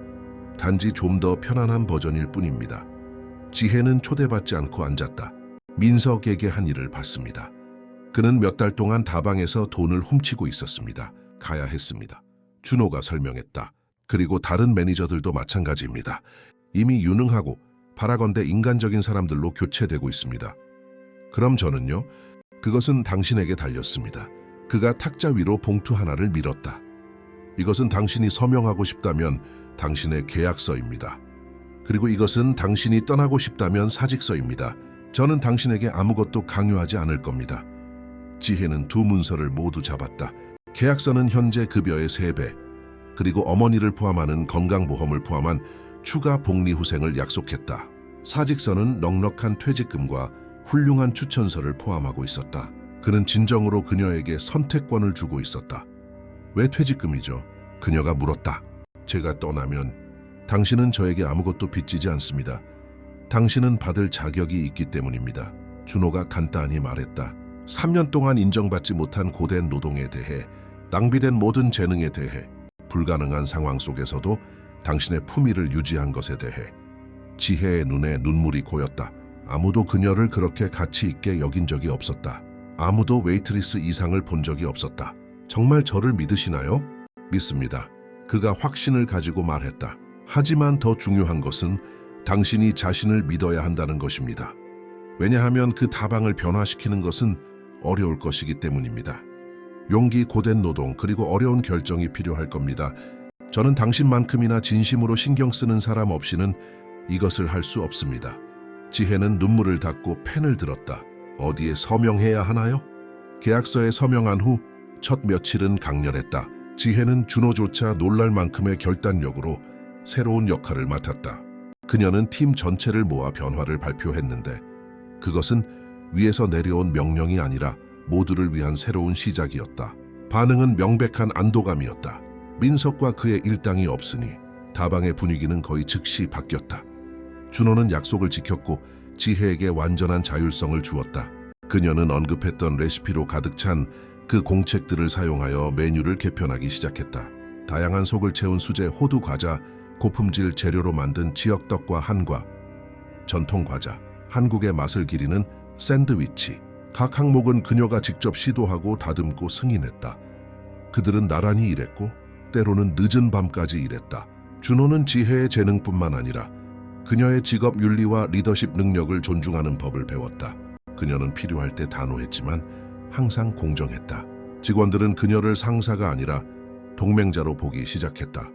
A: 단지 좀 더 편안한 버전일 뿐입니다. 지혜는 초대받지 않고 앉았다. 민석에게 한 일을 봤습니다. 그는 몇 달 동안 다방에서 돈을 훔치고 있었습니다. 가야 했습니다. 준호가 설명했다. 그리고 다른 매니저들도 마찬가지입니다. 이미 유능하고 바라건대 인간적인 사람들로 교체되고 있습니다. 그럼 저는요? 그것은 당신에게 달렸습니다. 그가 탁자 위로 봉투 하나를 밀었다. 이것은 당신이 서명하고 싶다면 당신의 계약서입니다. 그리고 이것은 당신이 떠나고 싶다면 사직서입니다. 저는 당신에게 아무것도 강요하지 않을 겁니다. 지혜는 두 문서를 모두 잡았다. 계약서는 현재 급여의 3배, 그리고 어머니를 포함하는 건강보험을 포함한 추가 복리후생을 약속했다. 사직서는 넉넉한 퇴직금과 훌륭한 추천서를 포함하고 있었다. 그는 진정으로 그녀에게 선택권을 주고 있었다. 왜 퇴직금이죠? 그녀가 물었다. 제가 떠나면 당신은 저에게 아무것도 빚지지 않습니다. 당신은 받을 자격이 있기 때문입니다. 준호가 간단히 말했다. 3년 동안 인정받지 못한 고된 노동에 대해, 낭비된 모든 재능에 대해, 불가능한 상황 속에서도 당신의 품위를 유지한 것에 대해. 지혜의 눈에 눈물이 고였다. 아무도 그녀를 그렇게 가치 있게 여긴 적이 없었다. 아무도 웨이트리스 이상을 본 적이 없었다. 정말 저를 믿으시나요? 믿습니다. 그가 확신을 가지고 말했다. 하지만 더 중요한 것은 당신이 자신을 믿어야 한다는 것입니다. 왜냐하면 그 다방을 변화시키는 것은 어려울 것이기 때문입니다. 용기, 고된 노동, 그리고 어려운 결정이 필요할 겁니다. 저는 당신만큼이나 진심으로 신경 쓰는 사람 없이는 이것을 할 수 없습니다. 지혜는 눈물을 닦고 펜을 들었다. 어디에 서명해야 하나요? 계약서에 서명한 후 첫 며칠은 강렬했다. 지혜는 준호조차 놀랄 만큼의 결단력으로 새로운 역할을 맡았다. 그녀는 팀 전체를 모아 변화를 발표했는데 그것은 위에서 내려온 명령이 아니라 모두를 위한 새로운 시작이었다. 반응은 명백한 안도감이었다. 민석과 그의 일당이 없으니 다방의 분위기는 거의 즉시 바뀌었다. 준호는 약속을 지켰고 지혜에게 완전한 자율성을 주었다. 그녀는 언급했던 레시피로 가득 찬 그 공책들을 사용하여 메뉴를 개편하기 시작했다. 다양한 속을 채운 수제 호두 과자, 고품질 재료로 만든 지역떡과 한과, 전통 과자, 한국의 맛을 기리는 샌드위치. 각 항목은 그녀가 직접 시도하고 다듬고 승인했다. 그들은 나란히 일했고 때로는 늦은 밤까지 일했다. 준호는 지혜의 재능뿐만 아니라 그녀의 직업 윤리와 리더십 능력을 존중하는 법을 배웠다. 그녀는 필요할 때 단호했지만 항상 공정했다. 직원들은 그녀를 상사가 아니라 동맹자로 보기 시작했다.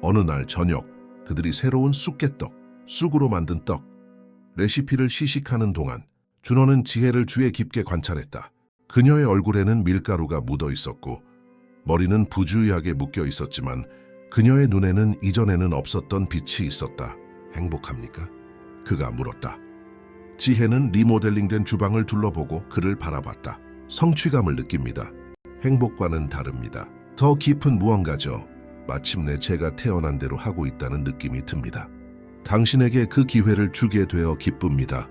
A: 어느 날 저녁, 그들이 새로운 쑥개떡, 쑥으로 만든 떡, 레시피를 시식하는 동안 준호는 지혜를 주의 깊게 관찰했다. 그녀의 얼굴에는 밀가루가 묻어 있었고 머리는 부주의하게 묶여 있었지만 그녀의 눈에는 이전에는 없었던 빛이 있었다. 행복합니까? 그가 물었다. 지혜는 리모델링된 주방을 둘러보고 그를 바라봤다. 성취감을 느낍니다. 행복과는 다릅니다. 더 깊은 무언가죠. 마침내 제가 태어난 대로 하고 있다는 느낌이 듭니다. 당신에게 그 기회를 주게 되어 기쁩니다.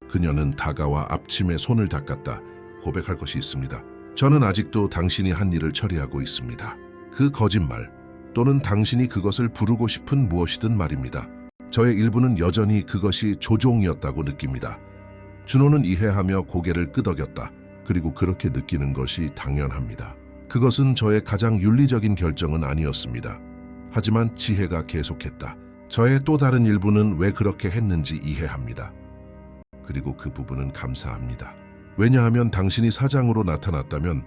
A: 그녀는 다가와 앞침에 손을 닦았다. 고백할 것이 있습니다. 저는 아직도 당신이 한 일을 처리하고 있습니다. 그 거짓말 또는 당신이 그것을 부르고 싶은 무엇이든 말입니다. 저의 일부는 여전히 그것이 조종이었다고 느낍니다. 준호는 이해하며 고개를 끄덕였다. 그리고 그렇게 느끼는 것이 당연합니다. 그것은 저의 가장 윤리적인 결정은 아니었습니다. 하지만 지혜가 계속했다. 저의 또 다른 일부는 왜 그렇게 했는지 이해합니다. 그리고 그 부분은 감사합니다. 왜냐하면 당신이 사장으로 나타났다면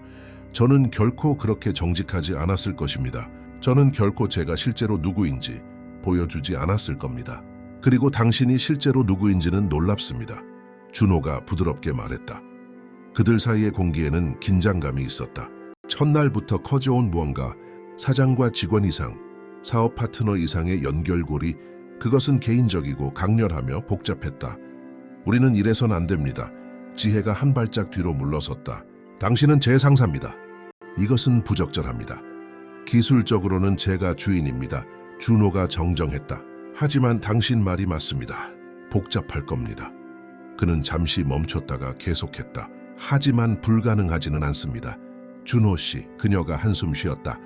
A: 저는 결코 그렇게 정직하지 않았을 것입니다. 저는 결코 제가 실제로 누구인지 보여주지 않았을 겁니다. 그리고 당신이 실제로 누구인지는 놀랍습니다. 준호가 부드럽게 말했다. 그들 사이의 공기에는 긴장감이 있었다. 첫날부터 커져온 무언가, 사장과 직원 이상, 사업 파트너 이상의 연결고리, 그것은 개인적이고 강렬하며 복잡했다. 우리는 이래선 안 됩니다. 지혜가 한 발짝 뒤로 물러섰다. 당신은 제 상사입니다. 이것은 부적절합니다. 기술적으로는 제가 주인입니다. 준호가 정정했다. 하지만 당신 말이 맞습니다. 복잡할 겁니다. 그는 잠시 멈췄다가 계속했다. 하지만 불가능하지는 않습니다. 준호 씨, 그녀가 한숨 쉬었다.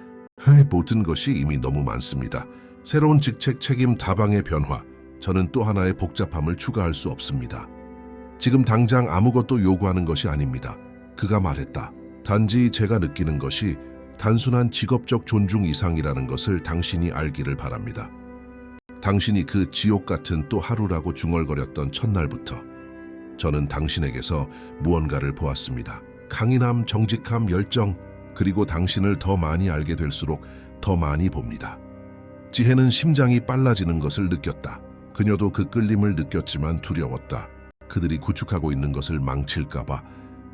A: 모든 것이 이미 너무 많습니다. 새로운 직책 책임 다방의 변화, 저는 또 하나의 복잡함을 추가할 수 없습니다. 지금 당장 아무것도 요구하는 것이 아닙니다. 그가 말했다. 단지 제가 느끼는 것이 단순한 직업적 존중 이상이라는 것을 당신이 알기를 바랍니다. 당신이 그 지옥 같은 또 하루라고 중얼거렸던 첫날부터 저는 당신에게서 무언가를 보았습니다. 강인함, 정직함, 열정, 그리고 당신을 더 많이 알게 될수록 더 많이 봅니다. 지혜는 심장이 빨라지는 것을 느꼈다. 그녀도 그 끌림을 느꼈지만 두려웠다. 그들이 구축하고 있는 것을 망칠까봐,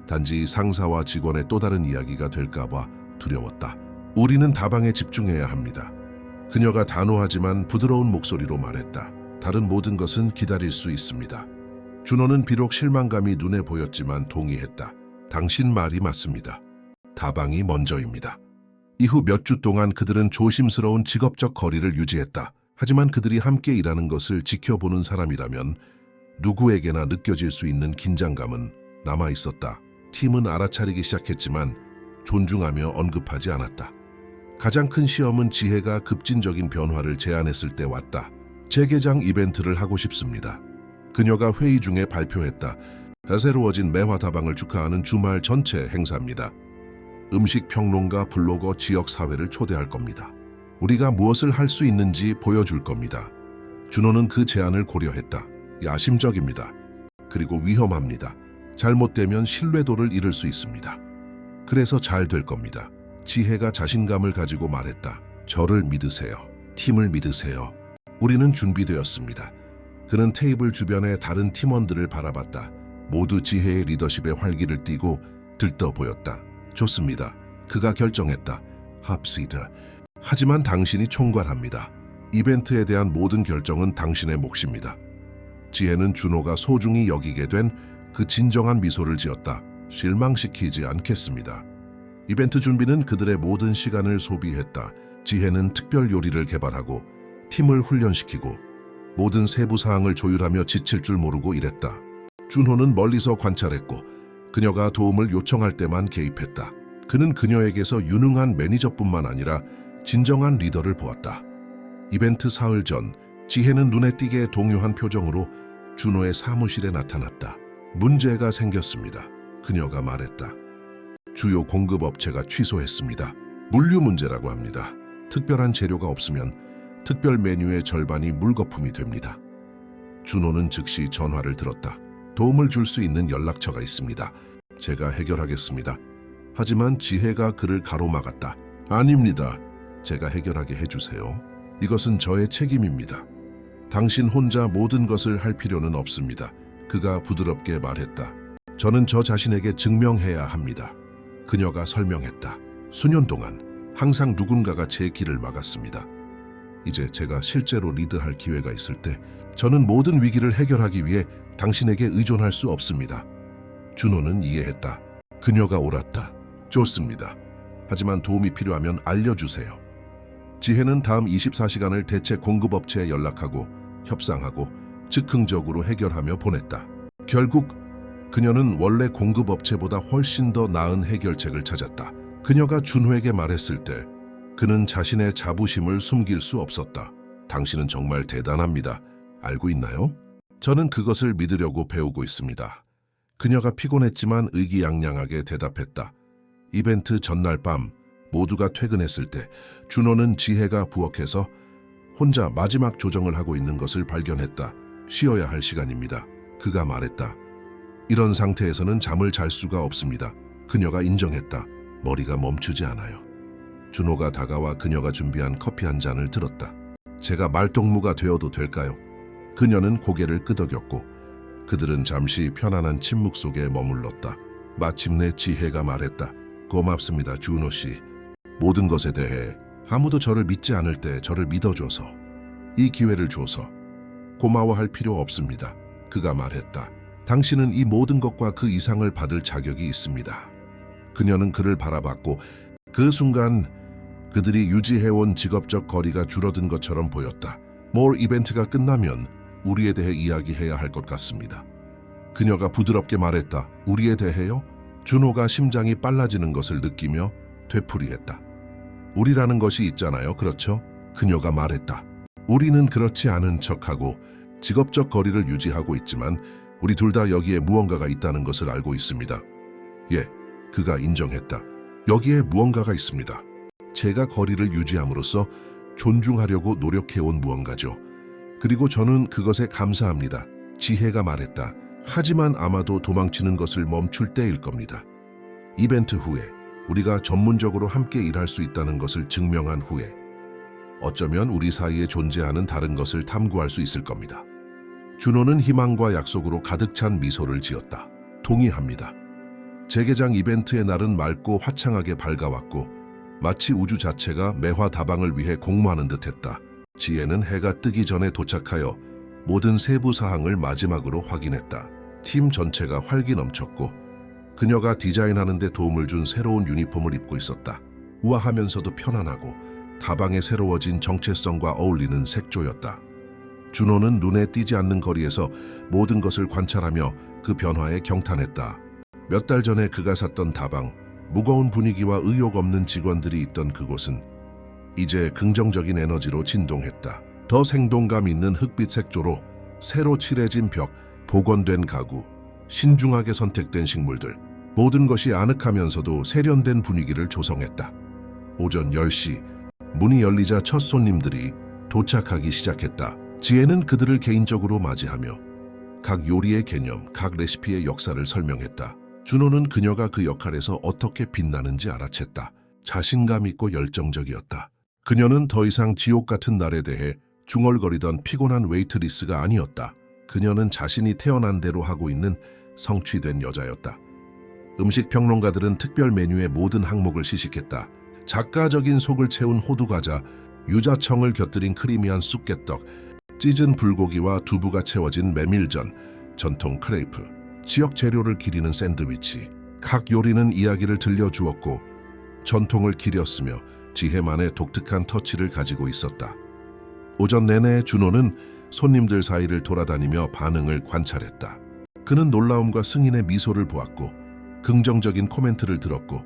A: 단지 상사와 직원의 또 다른 이야기가 될까봐 두려웠다. 우리는 다방에 집중해야 합니다. 그녀가 단호하지만 부드러운 목소리로 말했다. 다른 모든 것은 기다릴 수 있습니다. 준호는 비록 실망감이 눈에 보였지만 동의했다. 당신 말이 맞습니다. 다방이 먼저입니다. 이후 몇 주 동안 그들은 조심스러운 직업적 거리를 유지했다. 하지만 그들이 함께 일하는 것을 지켜보는 사람이라면 누구에게나 느껴질 수 있는 긴장감은 남아있었다. 팀은 알아차리기 시작했지만 존중하며 언급하지 않았다. 가장 큰 시험은 지혜가 급진적인 변화를 제안했을 때 왔다. 재개장 이벤트를 하고 싶습니다. 그녀가 회의 중에 발표했다. 새로워진 매화다방을 축하하는 주말 전체 행사입니다. 음식 평론가, 블로거, 지역사회를 초대할 겁니다. 우리가 무엇을 할 수 있는지 보여줄 겁니다. 준호는 그 제안을 고려했다. 야심적입니다. 그리고 위험합니다. 잘못되면 신뢰도를 잃을 수 있습니다. 그래서 잘 될 겁니다. 지혜가 자신감을 가지고 말했다. 저를 믿으세요. 팀을 믿으세요. 우리는 준비되었습니다. 그는 테이블 주변의 다른 팀원들을 바라봤다. 모두 지혜의 리더십에 활기를 띠고 들떠 보였다. 좋습니다. 그가 결정했다. 합시다. 하지만 당신이 총괄합니다. 이벤트에 대한 모든 결정은 당신의 몫입니다. 지혜는 준호가 소중히 여기게 된 그 진정한 미소를 지었다. 실망시키지 않겠습니다. 이벤트 준비는 그들의 모든 시간을 소비했다. 지혜는 특별 요리를 개발하고 팀을 훈련시키고 모든 세부 사항을 조율하며 지칠 줄 모르고 일했다. 준호는 멀리서 관찰했고 그녀가 도움을 요청할 때만 개입했다. 그는 그녀에게서 유능한 매니저뿐만 아니라 진정한 리더를 보았다. 이벤트 사흘 전, 지혜는 눈에 띄게 동요한 표정으로 준호의 사무실에 나타났다. 문제가 생겼습니다. 그녀가 말했다. 주요 공급업체가 취소했습니다. 물류 문제라고 합니다. 특별한 재료가 없으면 특별 메뉴의 절반이 물거품이 됩니다. 준호는 즉시 전화를 들었다. 도움을 줄 수 있는 연락처가 있습니다. 제가 해결하겠습니다. 하지만 지혜가 그를 가로막았다. 아닙니다. 제가 해결하게 해주세요. 이것은 저의 책임입니다. 당신 혼자 모든 것을 할 필요는 없습니다. 그가 부드럽게 말했다. 저는 저 자신에게 증명해야 합니다. 그녀가 설명했다. 수년 동안 항상 누군가가 제 길을 막았습니다. 이제 제가 실제로 리드할 기회가 있을 때 저는 모든 위기를 해결하기 위해 당신에게 의존할 수 없습니다. 준호는 이해했다. 그녀가 옳았다. 좋습니다. 하지만 도움이 필요하면 알려주세요. 지혜는 다음 24시간을 대체 공급업체에 연락하고 협상하고 즉흥적으로 해결하며 보냈다. 결국 그녀는 원래 공급업체보다 훨씬 더 나은 해결책을 찾았다. 그녀가 준호에게 말했을 때 그는 자신의 자부심을 숨길 수 없었다. 당신은 정말 대단합니다. 알고 있나요? 저는 그것을 믿으려고 배우고 있습니다. 그녀가 피곤했지만 의기양양하게 대답했다. 이벤트 전날 밤 모두가 퇴근했을 때 준호는 지혜가 부엌에서 혼자 마지막 조정을 하고 있는 것을 발견했다. 쉬어야 할 시간입니다. 그가 말했다. 이런 상태에서는 잠을 잘 수가 없습니다. 그녀가 인정했다. 머리가 멈추지 않아요. 준호가 다가와 그녀가 준비한 커피 한 잔을 들었다. 제가 말동무가 되어도 될까요? 그녀는 고개를 끄덕였고 그들은 잠시 편안한 침묵 속에 머물렀다. 마침내 지혜가 말했다. 고맙습니다, 준호 씨. 모든 것에 대해 아무도 저를 믿지 않을 때 저를 믿어줘서, 이 기회를 줘서 고마워할 필요 없습니다. 그가 말했다. 당신은 이 모든 것과 그 이상을 받을 자격이 있습니다. 그녀는 그를 바라봤고 그 순간 그들이 유지해온 직업적 거리가 줄어든 것처럼 보였다. 뭘 이벤트가 끝나면 우리에 대해 이야기해야 할 것 같습니다. 그녀가 부드럽게 말했다. 우리에 대해요? 준호가 심장이 빨라지는 것을 느끼며 되풀이했다. 우리라는 것이 있잖아요, 그렇죠? 그녀가 말했다. 우리는 그렇지 않은 척하고 직업적 거리를 유지하고 있지만 우리 둘 다 여기에 무언가가 있다는 것을 알고 있습니다. 예, 그가 인정했다. 여기에 무언가가 있습니다. 제가 거리를 유지함으로써 존중하려고 노력해온 무언가죠. 그리고 저는 그것에 감사합니다. 지혜가 말했다. 하지만 아마도 도망치는 것을 멈출 때일 겁니다. 이벤트 후에 우리가 전문적으로 함께 일할 수 있다는 것을 증명한 후에 어쩌면 우리 사이에 존재하는 다른 것을 탐구할 수 있을 겁니다. 준호는 희망과 약속으로 가득 찬 미소를 지었다. 동의합니다. 재개장 이벤트의 날은 맑고 화창하게 밝아왔고 마치 우주 자체가 매화 다방을 위해 공모하는 듯했다. 지혜는 해가 뜨기 전에 도착하여 모든 세부 사항을 마지막으로 확인했다. 팀 전체가 활기 넘쳤고 그녀가 디자인하는 데 도움을 준 새로운 유니폼을 입고 있었다. 우아하면서도 편안하고 다방에 새로워진 정체성과 어울리는 색조였다. 준호는 눈에 띄지 않는 거리에서 모든 것을 관찰하며 그 변화에 경탄했다. 몇 달 전에 그가 샀던 다방, 무거운 분위기와 의욕 없는 직원들이 있던 그곳은 이제 긍정적인 에너지로 진동했다. 더 생동감 있는 흑빛 색조로 새로 칠해진 벽, 복원된 가구, 신중하게 선택된 식물들, 모든 것이 아늑하면서도 세련된 분위기를 조성했다. 오전 10시, 문이 열리자 첫 손님들이 도착하기 시작했다. 지혜는 그들을 개인적으로 맞이하며 각 요리의 개념, 각 레시피의 역사를 설명했다. 준호는 그녀가 그 역할에서 어떻게 빛나는지 알아챘다. 자신감 있고 열정적이었다. 그녀는 더 이상 지옥 같은 날에 대해 중얼거리던 피곤한 웨이트리스가 아니었다. 그녀는 자신이 태어난 대로 하고 있는 성취된 여자였다. 음식 평론가들은 특별 메뉴의 모든 항목을 시식했다. 작가적인 속을 채운 호두과자, 유자청을 곁들인 크리미한 쑥개떡, 찢은 불고기와 두부가 채워진 메밀전, 전통 크레이프, 지역 재료를 기리는 샌드위치. 각 요리는 이야기를 들려주었고 전통을 기렸으며 지혜만의 독특한 터치를 가지고 있었다. 오전 내내 준호는 손님들 사이를 돌아다니며 반응을 관찰했다. 그는 놀라움과 승인의 미소를 보았고 긍정적인 코멘트를 들었고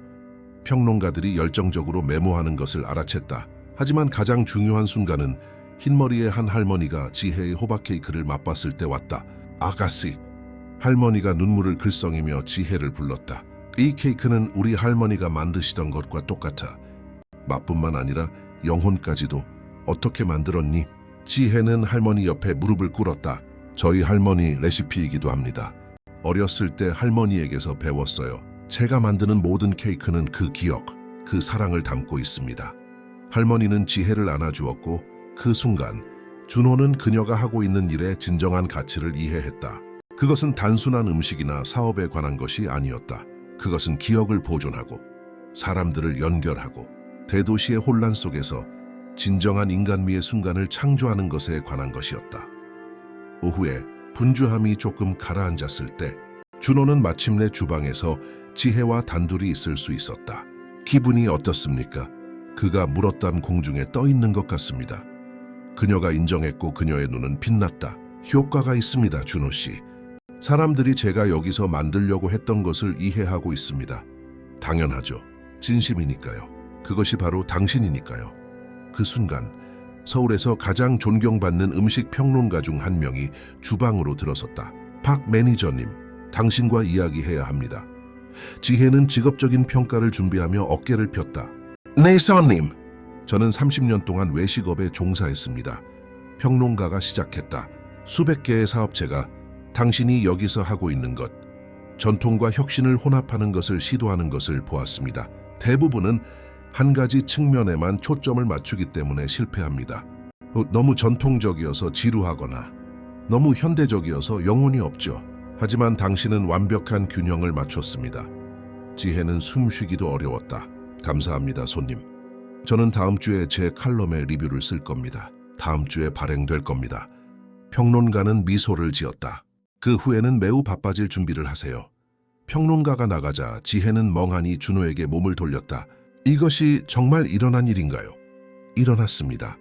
A: 평론가들이 열정적으로 메모하는 것을 알아챘다. 하지만 가장 중요한 순간은 흰머리의 한 할머니가 지혜의 호박 케이크를 맛봤을 때 왔다. 아가씨. 할머니가 눈물을 글썽이며 지혜를 불렀다. 이 케이크는 우리 할머니가 만드시던 것과 똑같아. 맛뿐만 아니라 영혼까지도. 어떻게 만들었니? 지혜는 할머니 옆에 무릎을 꿇었다. 저희 할머니 레시피이기도 합니다. 어렸을 때 할머니에게서 배웠어요. 제가 만드는 모든 케이크는 그 기억, 그 사랑을 담고 있습니다. 할머니는 지혜를 안아주었고 그 순간 준호는 그녀가 하고 있는 일의 진정한 가치를 이해했다. 그것은 단순한 음식이나 사업에 관한 것이 아니었다. 그것은 기억을 보존하고 사람들을 연결하고 대도시의 혼란 속에서 진정한 인간미의 순간을 창조하는 것에 관한 것이었다. 오후에 분주함이 조금 가라앉았을 때 준호는 마침내 주방에서 지혜와 단둘이 있을 수 있었다. 기분이 어떻습니까? 그가 물었던 공중에 떠 있는 것 같습니다. 그녀가 인정했고 그녀의 눈은 빛났다. 효과가 있습니다, 준호 씨. 사람들이 제가 여기서 만들려고 했던 것을 이해하고 있습니다. 당연하죠. 진심이니까요. 그것이 바로 당신이니까요. 그 순간 서울에서 가장 존경받는 음식 평론가 중 한 명이 주방으로 들어섰다. 박 매니저님, 당신과 이야기해야 합니다. 지혜는 직업적인 평가를 준비하며 어깨를 폈다. 네, 손님. 저는 30년 동안 외식업에 종사했습니다. 평론가가 시작했다. 수백 개의 사업체가 당신이 여기서 하고 있는 것, 전통과 혁신을 혼합하는 것을 시도하는 것을 보았습니다. 대부분은 한 가지 측면에만 초점을 맞추기 때문에 실패합니다. 너무 전통적이어서 지루하거나 너무 현대적이어서 영혼이 없죠. 하지만 당신은 완벽한 균형을 맞췄습니다. 지혜는 숨쉬기도 어려웠다. 감사합니다, 손님. 저는 다음 주에 제 칼럼의 리뷰를 쓸 겁니다. 다음 주에 발행될 겁니다. 평론가는 미소를 지었다. 그 후에는 매우 바빠질 준비를 하세요. 평론가가 나가자 지혜는 멍하니 준호에게 몸을 돌렸다. 이것이 정말 일어난 일인가요? 일어났습니다.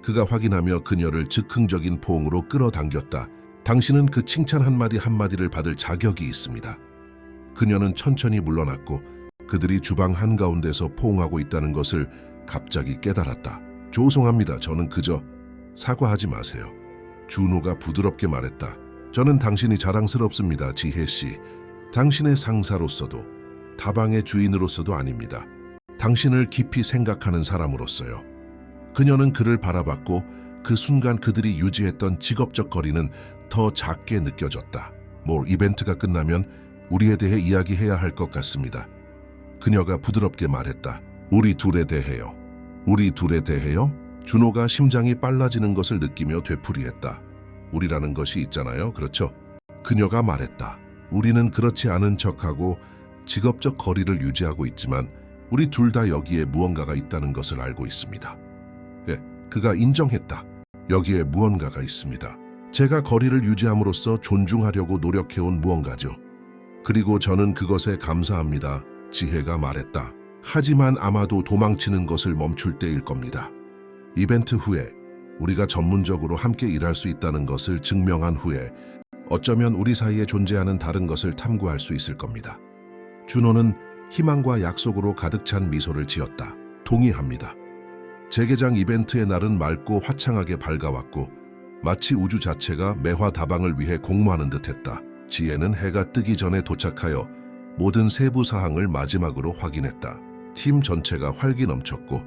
A: 그가 확인하며 그녀를 즉흥적인 포옹으로 끌어당겼다. 당신은 그 칭찬 한마디 한마디를 받을 자격이 있습니다. 그녀는 천천히 물러났고 그들이 주방 한가운데서 포옹하고 있다는 것을 갑자기 깨달았다. 죄송합니다. 저는 그저 사과하지 마세요. 준호가 부드럽게 말했다. 저는 당신이 자랑스럽습니다, 지혜씨. 당신의 상사로서도 다방의 주인으로서도 아닙니다. 당신을 깊이 생각하는 사람으로서요. 그녀는 그를 바라봤고 그 순간 그들이 유지했던 직업적 거리는 더 작게 느껴졌다. 이벤트가 끝나면 우리에 대해 이야기해야 할 것 같습니다. 그녀가 부드럽게 말했다. 우리 둘에 대해요. 우리 둘에 대해요? 준호가 심장이 빨라지는 것을 느끼며 되풀이했다. 우리라는 것이 있잖아요. 그렇죠? 그녀가 말했다. 우리는 그렇지 않은 척하고 직업적 거리를 유지하고 있지만 우리 둘 다 여기에 무언가가 있다는 것을 알고 있습니다. 그가 인정했다. 여기에 무언가가 있습니다. 제가 거리를 유지함으로써 존중하려고 노력해온 무언가죠. 그리고 저는 그것에 감사합니다. 지혜가 말했다. 하지만 아마도 도망치는 것을 멈출 때일 겁니다. 이벤트 후에 우리가 전문적으로 함께 일할 수 있다는 것을 증명한 후에 어쩌면 우리 사이에 존재하는 다른 것을 탐구할 수 있을 겁니다. 준호는 희망과 약속으로 가득 찬 미소를 지었다. 동의합니다. 재개장 이벤트의 날은 맑고 화창하게 밝아왔고 마치 우주 자체가 매화 다방을 위해 공모하는 듯했다. 지혜는 해가 뜨기 전에 도착하여 모든 세부 사항을 마지막으로 확인했다. 팀 전체가 활기 넘쳤고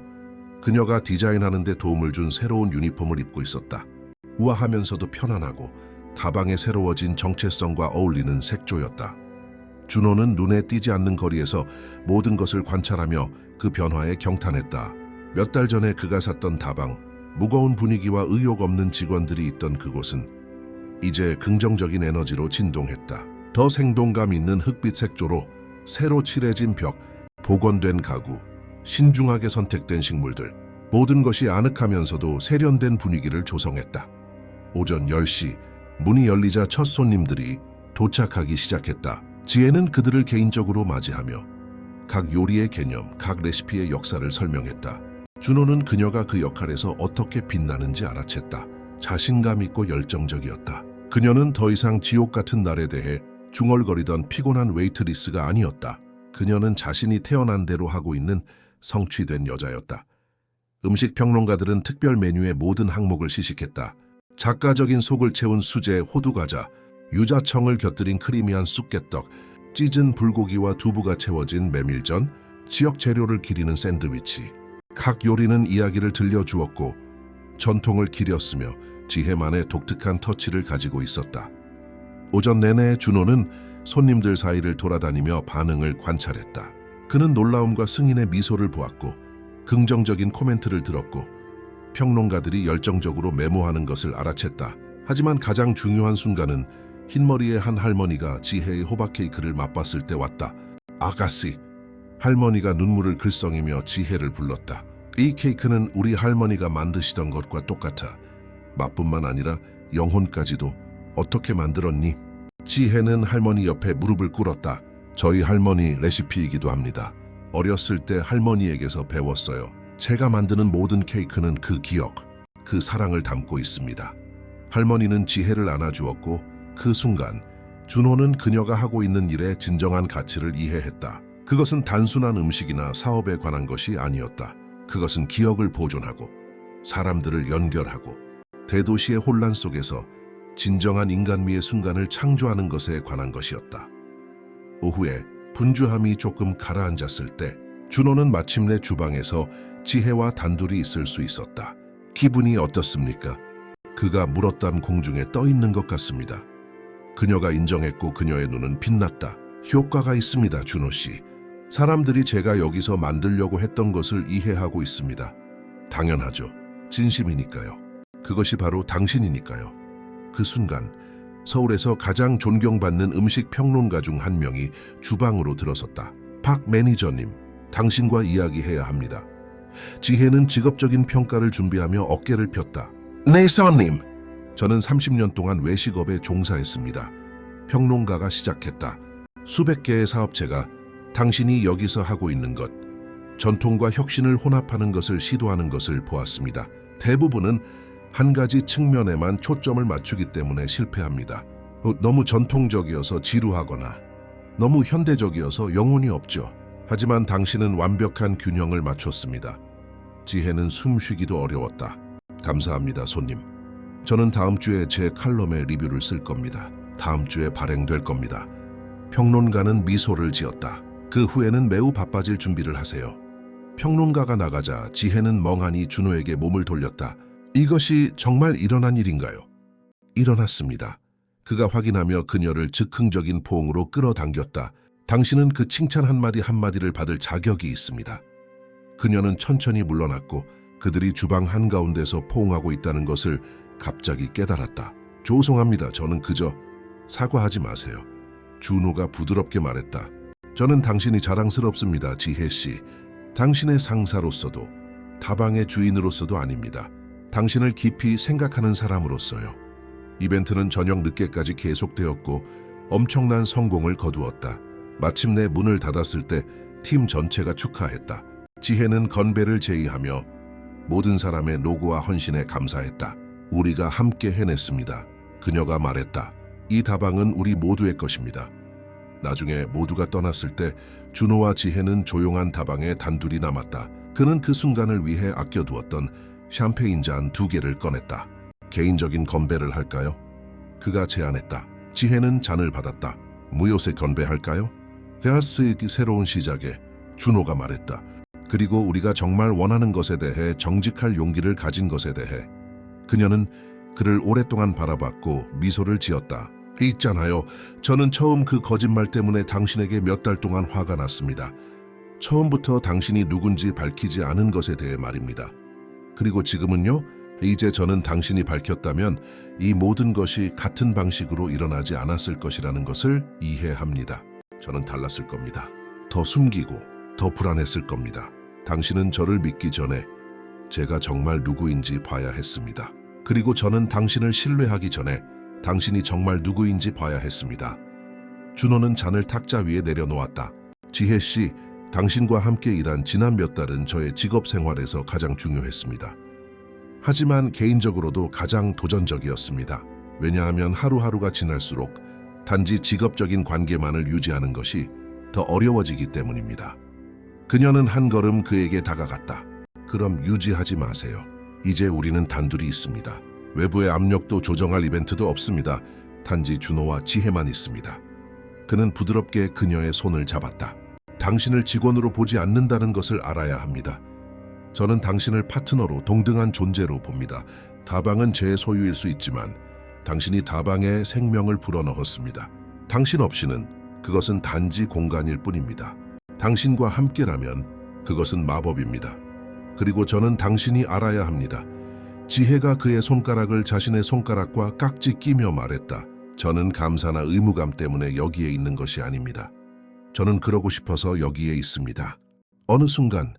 A: 그녀가 디자인하는 데 도움을 준 새로운 유니폼을 입고 있었다. 우아하면서도 편안하고 다방에 새로워진 정체성과 어울리는 색조였다. 준호는 눈에 띄지 않는 거리에서 모든 것을 관찰하며 그 변화에 경탄했다. 몇 달 전에 그가 샀던 다방, 무거운 분위기와 의욕 없는 직원들이 있던 그곳은 이제 긍정적인 에너지로 진동했다. 더 생동감 있는 흑빛 색조로 새로 칠해진 벽, 복원된 가구, 신중하게 선택된 식물들, 모든 것이 아늑하면서도 세련된 분위기를 조성했다. 오전 10시, 문이 열리자 첫 손님들이 도착하기 시작했다. 지혜는 그들을 개인적으로 맞이하며 각 요리의 개념, 각 레시피의 역사를 설명했다. 준호는 그녀가 그 역할에서 어떻게 빛나는지 알아챘다. 자신감 있고 열정적이었다. 그녀는 더 이상 지옥 같은 날에 대해 중얼거리던 피곤한 웨이트리스가 아니었다. 그녀는 자신이 태어난 대로 하고 있는 성취된 여자였다. 음식 평론가들은 특별 메뉴의 모든 항목을 시식했다. 작가적인 속을 채운 수제, 호두과자, 유자청을 곁들인 크리미한 쑥개떡, 찢은 불고기와 두부가 채워진 메밀전, 지역 재료를 기리는 샌드위치. 각 요리는 이야기를 들려주었고 전통을 기렸으며 지혜만의 독특한 터치를 가지고 있었다. 오전 내내 준호는 손님들 사이를 돌아다니며 반응을 관찰했다. 그는 놀라움과 승인의 미소를 보았고 긍정적인 코멘트를 들었고 평론가들이 열정적으로 메모하는 것을 알아챘다. 하지만 가장 중요한 순간은 흰머리의 한 할머니가 지혜의 호박 케이크를 맛봤을 때 왔다. 아가씨! 할머니가 눈물을 글썽이며 지혜를 불렀다. 이 케이크는 우리 할머니가 만드시던 것과 똑같아. 맛뿐만 아니라 영혼까지도. 어떻게 만들었니? 지혜는 할머니 옆에 무릎을 꿇었다. 저희 할머니 레시피이기도 합니다. 어렸을 때 할머니에게서 배웠어요. 제가 만드는 모든 케이크는 그 기억, 그 사랑을 담고 있습니다. 할머니는 지혜를 안아주었고 그 순간 준호는 그녀가 하고 있는 일의 진정한 가치를 이해했다. 그것은 단순한 음식이나 사업에 관한 것이 아니었다. 그것은 기억을 보존하고 사람들을 연결하고 대도시의 혼란 속에서 진정한 인간미의 순간을 창조하는 것에 관한 것이었다. 오후에 분주함이 조금 가라앉았을 때 준호는 마침내 주방에서 지혜와 단둘이 있을 수 있었다. 기분이 어떻습니까? 그가 물었던 공중에 떠 있는 것 같습니다. 그녀가 인정했고 그녀의 눈은 빛났다. 효과가 있습니다, 준호 씨. 사람들이 제가 여기서 만들려고 했던 것을 이해하고 있습니다. 당연하죠. 진심이니까요. 그것이 바로 당신이니까요. 그 순간 서울에서 가장 존경받는 음식 평론가 중 한 명이 주방으로 들어섰다. 박 매니저님, 당신과 이야기해야 합니다. 지혜는 직업적인 평가를 준비하며 어깨를 폈다. 네, 손님. 저는 30년 동안 외식업에 종사했습니다. 평론가가 시작했다. 수백 개의 사업체가 당신이 여기서 하고 있는 것, 전통과 혁신을 혼합하는 것을 시도하는 것을 보았습니다. 대부분은 한 가지 측면에만 초점을 맞추기 때문에 실패합니다. 너무 전통적이어서 지루하거나 너무 현대적이어서 영혼이 없죠. 하지만 당신은 완벽한 균형을 맞췄습니다. 지혜는 숨쉬기도 어려웠다. 감사합니다, 손님. 저는 다음 주에 제 칼럼의 리뷰를 쓸 겁니다. 다음 주에 발행될 겁니다. 평론가는 미소를 지었다. 그 후에는 매우 바빠질 준비를 하세요. 평론가가 나가자 지혜는 멍하니 준호에게 몸을 돌렸다. 이것이 정말 일어난 일인가요? 일어났습니다. 그가 확인하며 그녀를 즉흥적인 포옹으로 끌어당겼다. 당신은 그 칭찬 한마디 한마디를 받을 자격이 있습니다. 그녀는 천천히 물러났고 그들이 주방 한가운데서 포옹하고 있다는 것을 갑자기 깨달았다. 죄송합니다. 저는 그저 사과하지 마세요. 준호가 부드럽게 말했다. 저는 당신이 자랑스럽습니다, 지혜 씨. 당신의 상사로서도 다방의 주인으로서도 아닙니다. 당신을 깊이 생각하는 사람으로서요. 이벤트는 저녁 늦게까지 계속되었고 엄청난 성공을 거두었다. 마침내 문을 닫았을 때 팀 전체가 축하했다. 지혜는 건배를 제의하며 모든 사람의 노고와 헌신에 감사했다. 우리가 함께 해냈습니다. 그녀가 말했다. 이 다방은 우리 모두의 것입니다. 나중에 모두가 떠났을 때 준호와 지혜는 조용한 다방에 단둘이 남았다. 그는 그 순간을 위해 아껴두었던 샴페인 잔 2개를 꺼냈다. 개인적인 건배를 할까요? 그가 제안했다. 지혜는 잔을 받았다. 무효세 건배할까요? 데아스의 새로운 시작에 준호가 말했다. 그리고 우리가 정말 원하는 것에 대해 정직할 용기를 가진 것에 대해. 그녀는 그를 오랫동안 바라봤고 미소를 지었다. 있잖아요. 저는 처음 그 거짓말 때문에 당신에게 몇 달 동안 화가 났습니다. 처음부터 당신이 누군지 밝히지 않은 것에 대해 말입니다. 그리고 지금은요? 이제 저는 당신이 밝혔다면 이 모든 것이 같은 방식으로 일어나지 않았을 것이라는 것을 이해합니다. 저는 달랐을 겁니다. 더 숨기고 더 불안했을 겁니다. 당신은 저를 믿기 전에 제가 정말 누구인지 봐야 했습니다. 그리고 저는 당신을 신뢰하기 전에 당신이 정말 누구인지 봐야 했습니다. 준호는 잔을 탁자 위에 내려놓았다. 지혜 씨, 당신과 함께 일한 지난 몇 달은 저의 직업 생활에서 가장 중요했습니다. 하지만 개인적으로도 가장 도전적이었습니다. 왜냐하면 하루하루가 지날수록 단지 직업적인 관계만을 유지하는 것이 더 어려워지기 때문입니다. 그녀는 한 걸음 그에게 다가갔다. 그럼 유지하지 마세요. 이제 우리는 단둘이 있습니다. 외부의 압력도 조정할 이벤트도 없습니다. 단지 준호와 지혜만 있습니다. 그는 부드럽게 그녀의 손을 잡았다. 당신을 직원으로 보지 않는다는 것을 알아야 합니다. 저는 당신을 파트너로 동등한 존재로 봅니다. 다방은 제 소유일 수 있지만 당신이 다방에 생명을 불어넣었습니다. 당신 없이는 그것은 단지 공간일 뿐입니다. 당신과 함께라면 그것은 마법입니다. 그리고 저는 당신이 알아야 합니다. 지혜가 그의 손가락을 자신의 손가락과 깍지 끼며 말했다. 저는 감사나 의무감 때문에 여기에 있는 것이 아닙니다. 저는 그러고 싶어서 여기에 있습니다. 어느 순간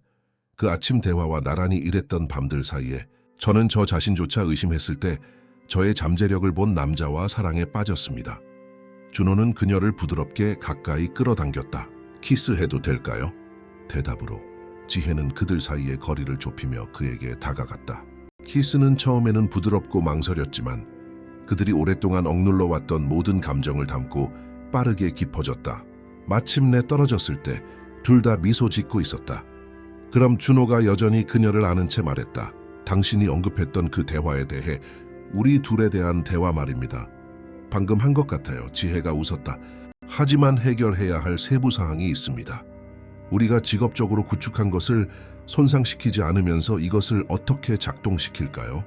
A: 그 아침 대화와 나란히 일했던 밤들 사이에 저는 저 자신조차 의심했을 때 저의 잠재력을 본 남자와 사랑에 빠졌습니다. 준호는 그녀를 부드럽게 가까이 끌어당겼다. 키스해도 될까요? 대답으로 지혜는 그들 사이의 거리를 좁히며 그에게 다가갔다. 키스는 처음에는 부드럽고 망설였지만 그들이 오랫동안 억눌러 왔던 모든 감정을 담고 빠르게 깊어졌다. 마침내 떨어졌을 때 둘 다 미소 짓고 있었다. 그럼 준호가 여전히 그녀를 아는 채 말했다. 당신이 언급했던 그 대화에 대해 우리 둘에 대한 대화 말입니다. 방금 한 것 같아요. 지혜가 웃었다. 하지만 해결해야 할 세부 사항이 있습니다. 우리가 직업적으로 구축한 것을 손상시키지 않으면서 이것을 어떻게 작동시킬까요?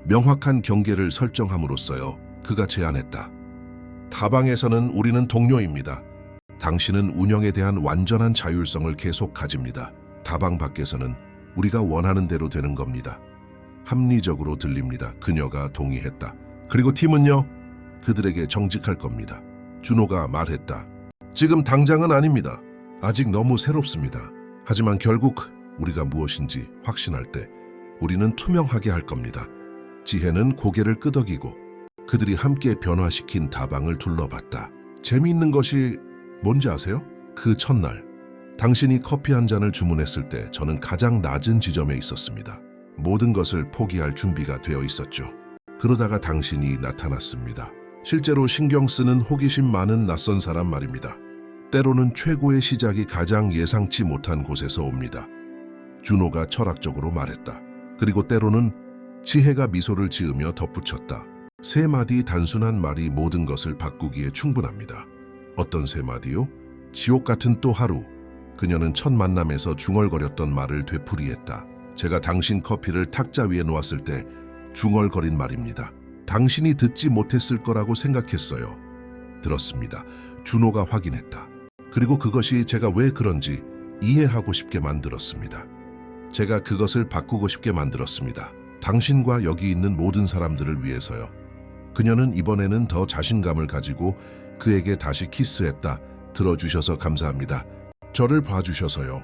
A: 명확한 경계를 설정함으로써요. 그가 제안했다. 다방에서는 우리는 동료입니다. 당신은 운영에 대한 완전한 자율성을 계속 가집니다. 다방 밖에서는 우리가 원하는 대로 되는 겁니다. 합리적으로 들립니다. 그녀가 동의했다. 그리고 팀은요? 그들에게 정직할 겁니다. 준호가 말했다. 지금 당장은 아닙니다. 아직 너무 새롭습니다. 하지만 결국 우리가 무엇인지 확신할 때 우리는 투명하게 할 겁니다. 지혜는 고개를 끄덕이고 그들이 함께 변화시킨 다방을 둘러봤다. 재미있는 것이 뭔지 아세요? 그 첫날 당신이 커피 한 잔을 주문했을 때 저는 가장 낮은 지점에 있었습니다. 모든 것을 포기할 준비가 되어 있었죠. 그러다가 당신이 나타났습니다. 실제로 신경 쓰는 호기심 많은 낯선 사람 말입니다. 때로는 최고의 시작이 가장 예상치 못한 곳에서 옵니다. 준호가 철학적으로 말했다. 그리고 때로는 지혜가 미소를 지으며 덧붙였다. 세 마디 단순한 말이 모든 것을 바꾸기에 충분합니다. 어떤 세 마디요? 지옥 같은 또 하루. 그녀는 첫 만남에서 중얼거렸던 말을 되풀이했다. 제가 당신 커피를 탁자 위에 놓았을 때 중얼거린 말입니다. 당신이 듣지 못했을 거라고 생각했어요. 들었습니다. 준호가 확인했다. 그리고 그것이 제가 왜 그런지 이해하고 싶게 만들었습니다. 제가 그것을 바꾸고 싶게 만들었습니다. 당신과 여기 있는 모든 사람들을 위해서요. 그녀는 이번에는 더 자신감을 가지고 그에게 다시 키스했다. 들어주셔서 감사합니다. 저를 봐주셔서요.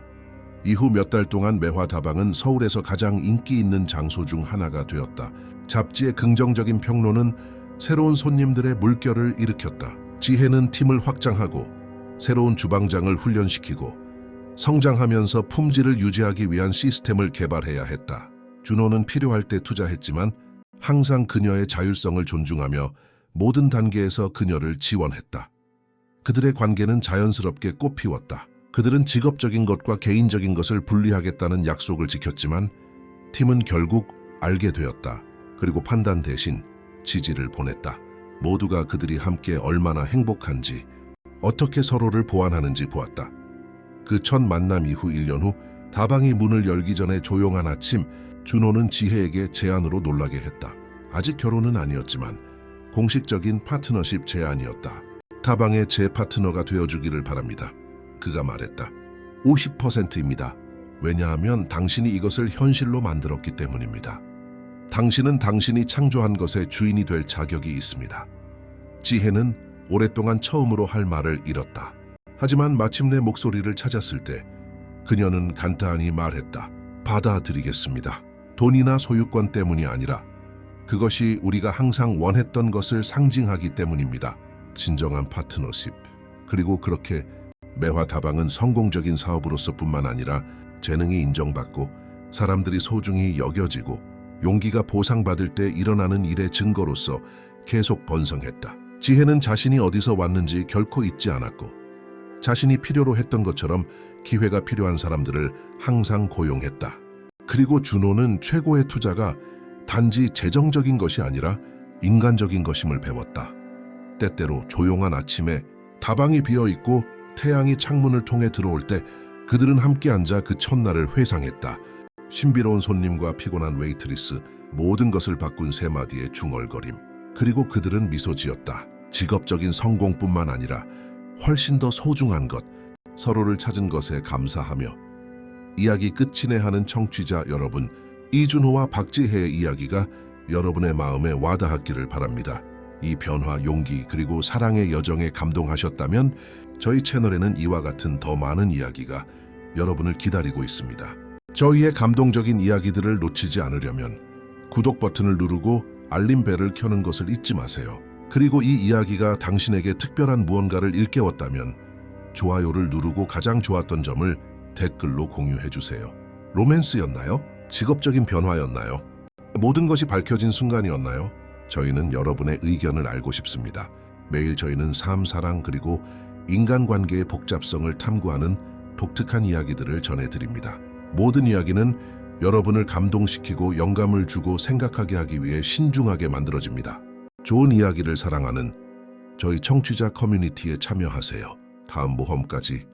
A: 이후 몇 달 동안 매화다방은 서울에서 가장 인기 있는 장소 중 하나가 되었다. 잡지의 긍정적인 평론은 새로운 손님들의 물결을 일으켰다. 지혜는 팀을 확장하고 새로운 주방장을 훈련시키고 성장하면서 품질을 유지하기 위한 시스템을 개발해야 했다. 준호는 필요할 때 투자했지만 항상 그녀의 자율성을 존중하며 모든 단계에서 그녀를 지원했다. 그들의 관계는 자연스럽게 꽃피웠다. 그들은 직업적인 것과 개인적인 것을 분리하겠다는 약속을 지켰지만 팀은 결국 알게 되었다. 그리고 판단 대신 지지를 보냈다. 모두가 그들이 함께 얼마나 행복한지, 어떻게 서로를 보완하는지 보았다. 그 첫 만남 이후 1년 후 다방이 문을 열기 전에 조용한 아침, 준호는 지혜에게 제안으로 놀라게 했다. 아직 결혼은 아니었지만 공식적인 파트너십 제안이었다. 다방의 제 파트너가 되어주기를 바랍니다. 그가 말했다. 50%입니다. 왜냐하면 당신이 이것을 현실로 만들었기 때문입니다. 당신은 당신이 창조한 것의 주인이 될 자격이 있습니다. 지혜는 오랫동안 처음으로 할 말을 잃었다. 하지만 마침내 목소리를 찾았을 때 그녀는 간단히 말했다. 받아들이겠습니다. 돈이나 소유권 때문이 아니라 그것이 우리가 항상 원했던 것을 상징하기 때문입니다. 진정한 파트너십. 그리고 그렇게 매화다방은 성공적인 사업으로서뿐만 아니라 재능이 인정받고 사람들이 소중히 여겨지고 용기가 보상받을 때 일어나는 일의 증거로서 계속 번성했다. 지혜는 자신이 어디서 왔는지 결코 잊지 않았고 자신이 필요로 했던 것처럼 기회가 필요한 사람들을 항상 고용했다. 그리고 준호는 최고의 투자가 단지 재정적인 것이 아니라 인간적인 것임을 배웠다. 때때로 조용한 아침에 다방이 비어있고 태양이 창문을 통해 들어올 때 그들은 함께 앉아 그 첫날을 회상했다. 신비로운 손님과 피곤한 웨이트리스, 모든 것을 바꾼 세 마디의 중얼거림. 그리고 그들은 미소 지었다. 직업적인 성공뿐만 아니라 훨씬 더 소중한 것, 서로를 찾은 것에 감사하며. 이야기 끝이네 하는 청취자 여러분, 이준호와 박지혜의 이야기가 여러분의 마음에 와닿았기를 바랍니다. 이 변화, 용기, 그리고 사랑의 여정에 감동하셨다면 저희 채널에는 이와 같은 더 많은 이야기가 여러분을 기다리고 있습니다. 저희의 감동적인 이야기들을 놓치지 않으려면 구독 버튼을 누르고 알림벨을 켜는 것을 잊지 마세요. 그리고 이 이야기가 당신에게 특별한 무언가를 일깨웠다면 좋아요를 누르고 가장 좋았던 점을 댓글로 공유해 주세요. 로맨스였나요? 직업적인 변화였나요? 모든 것이 밝혀진 순간이었나요? 저희는 여러분의 의견을 알고 싶습니다. 매일 저희는 삶, 사랑 그리고 인간관계의 복잡성을 탐구하는 독특한 이야기들을 전해드립니다. 모든 이야기는 여러분을 감동시키고 영감을 주고 생각하게 하기 위해 신중하게 만들어집니다. 좋은 이야기를 사랑하는 저희 청취자 커뮤니티에 참여하세요. 다음 모험까지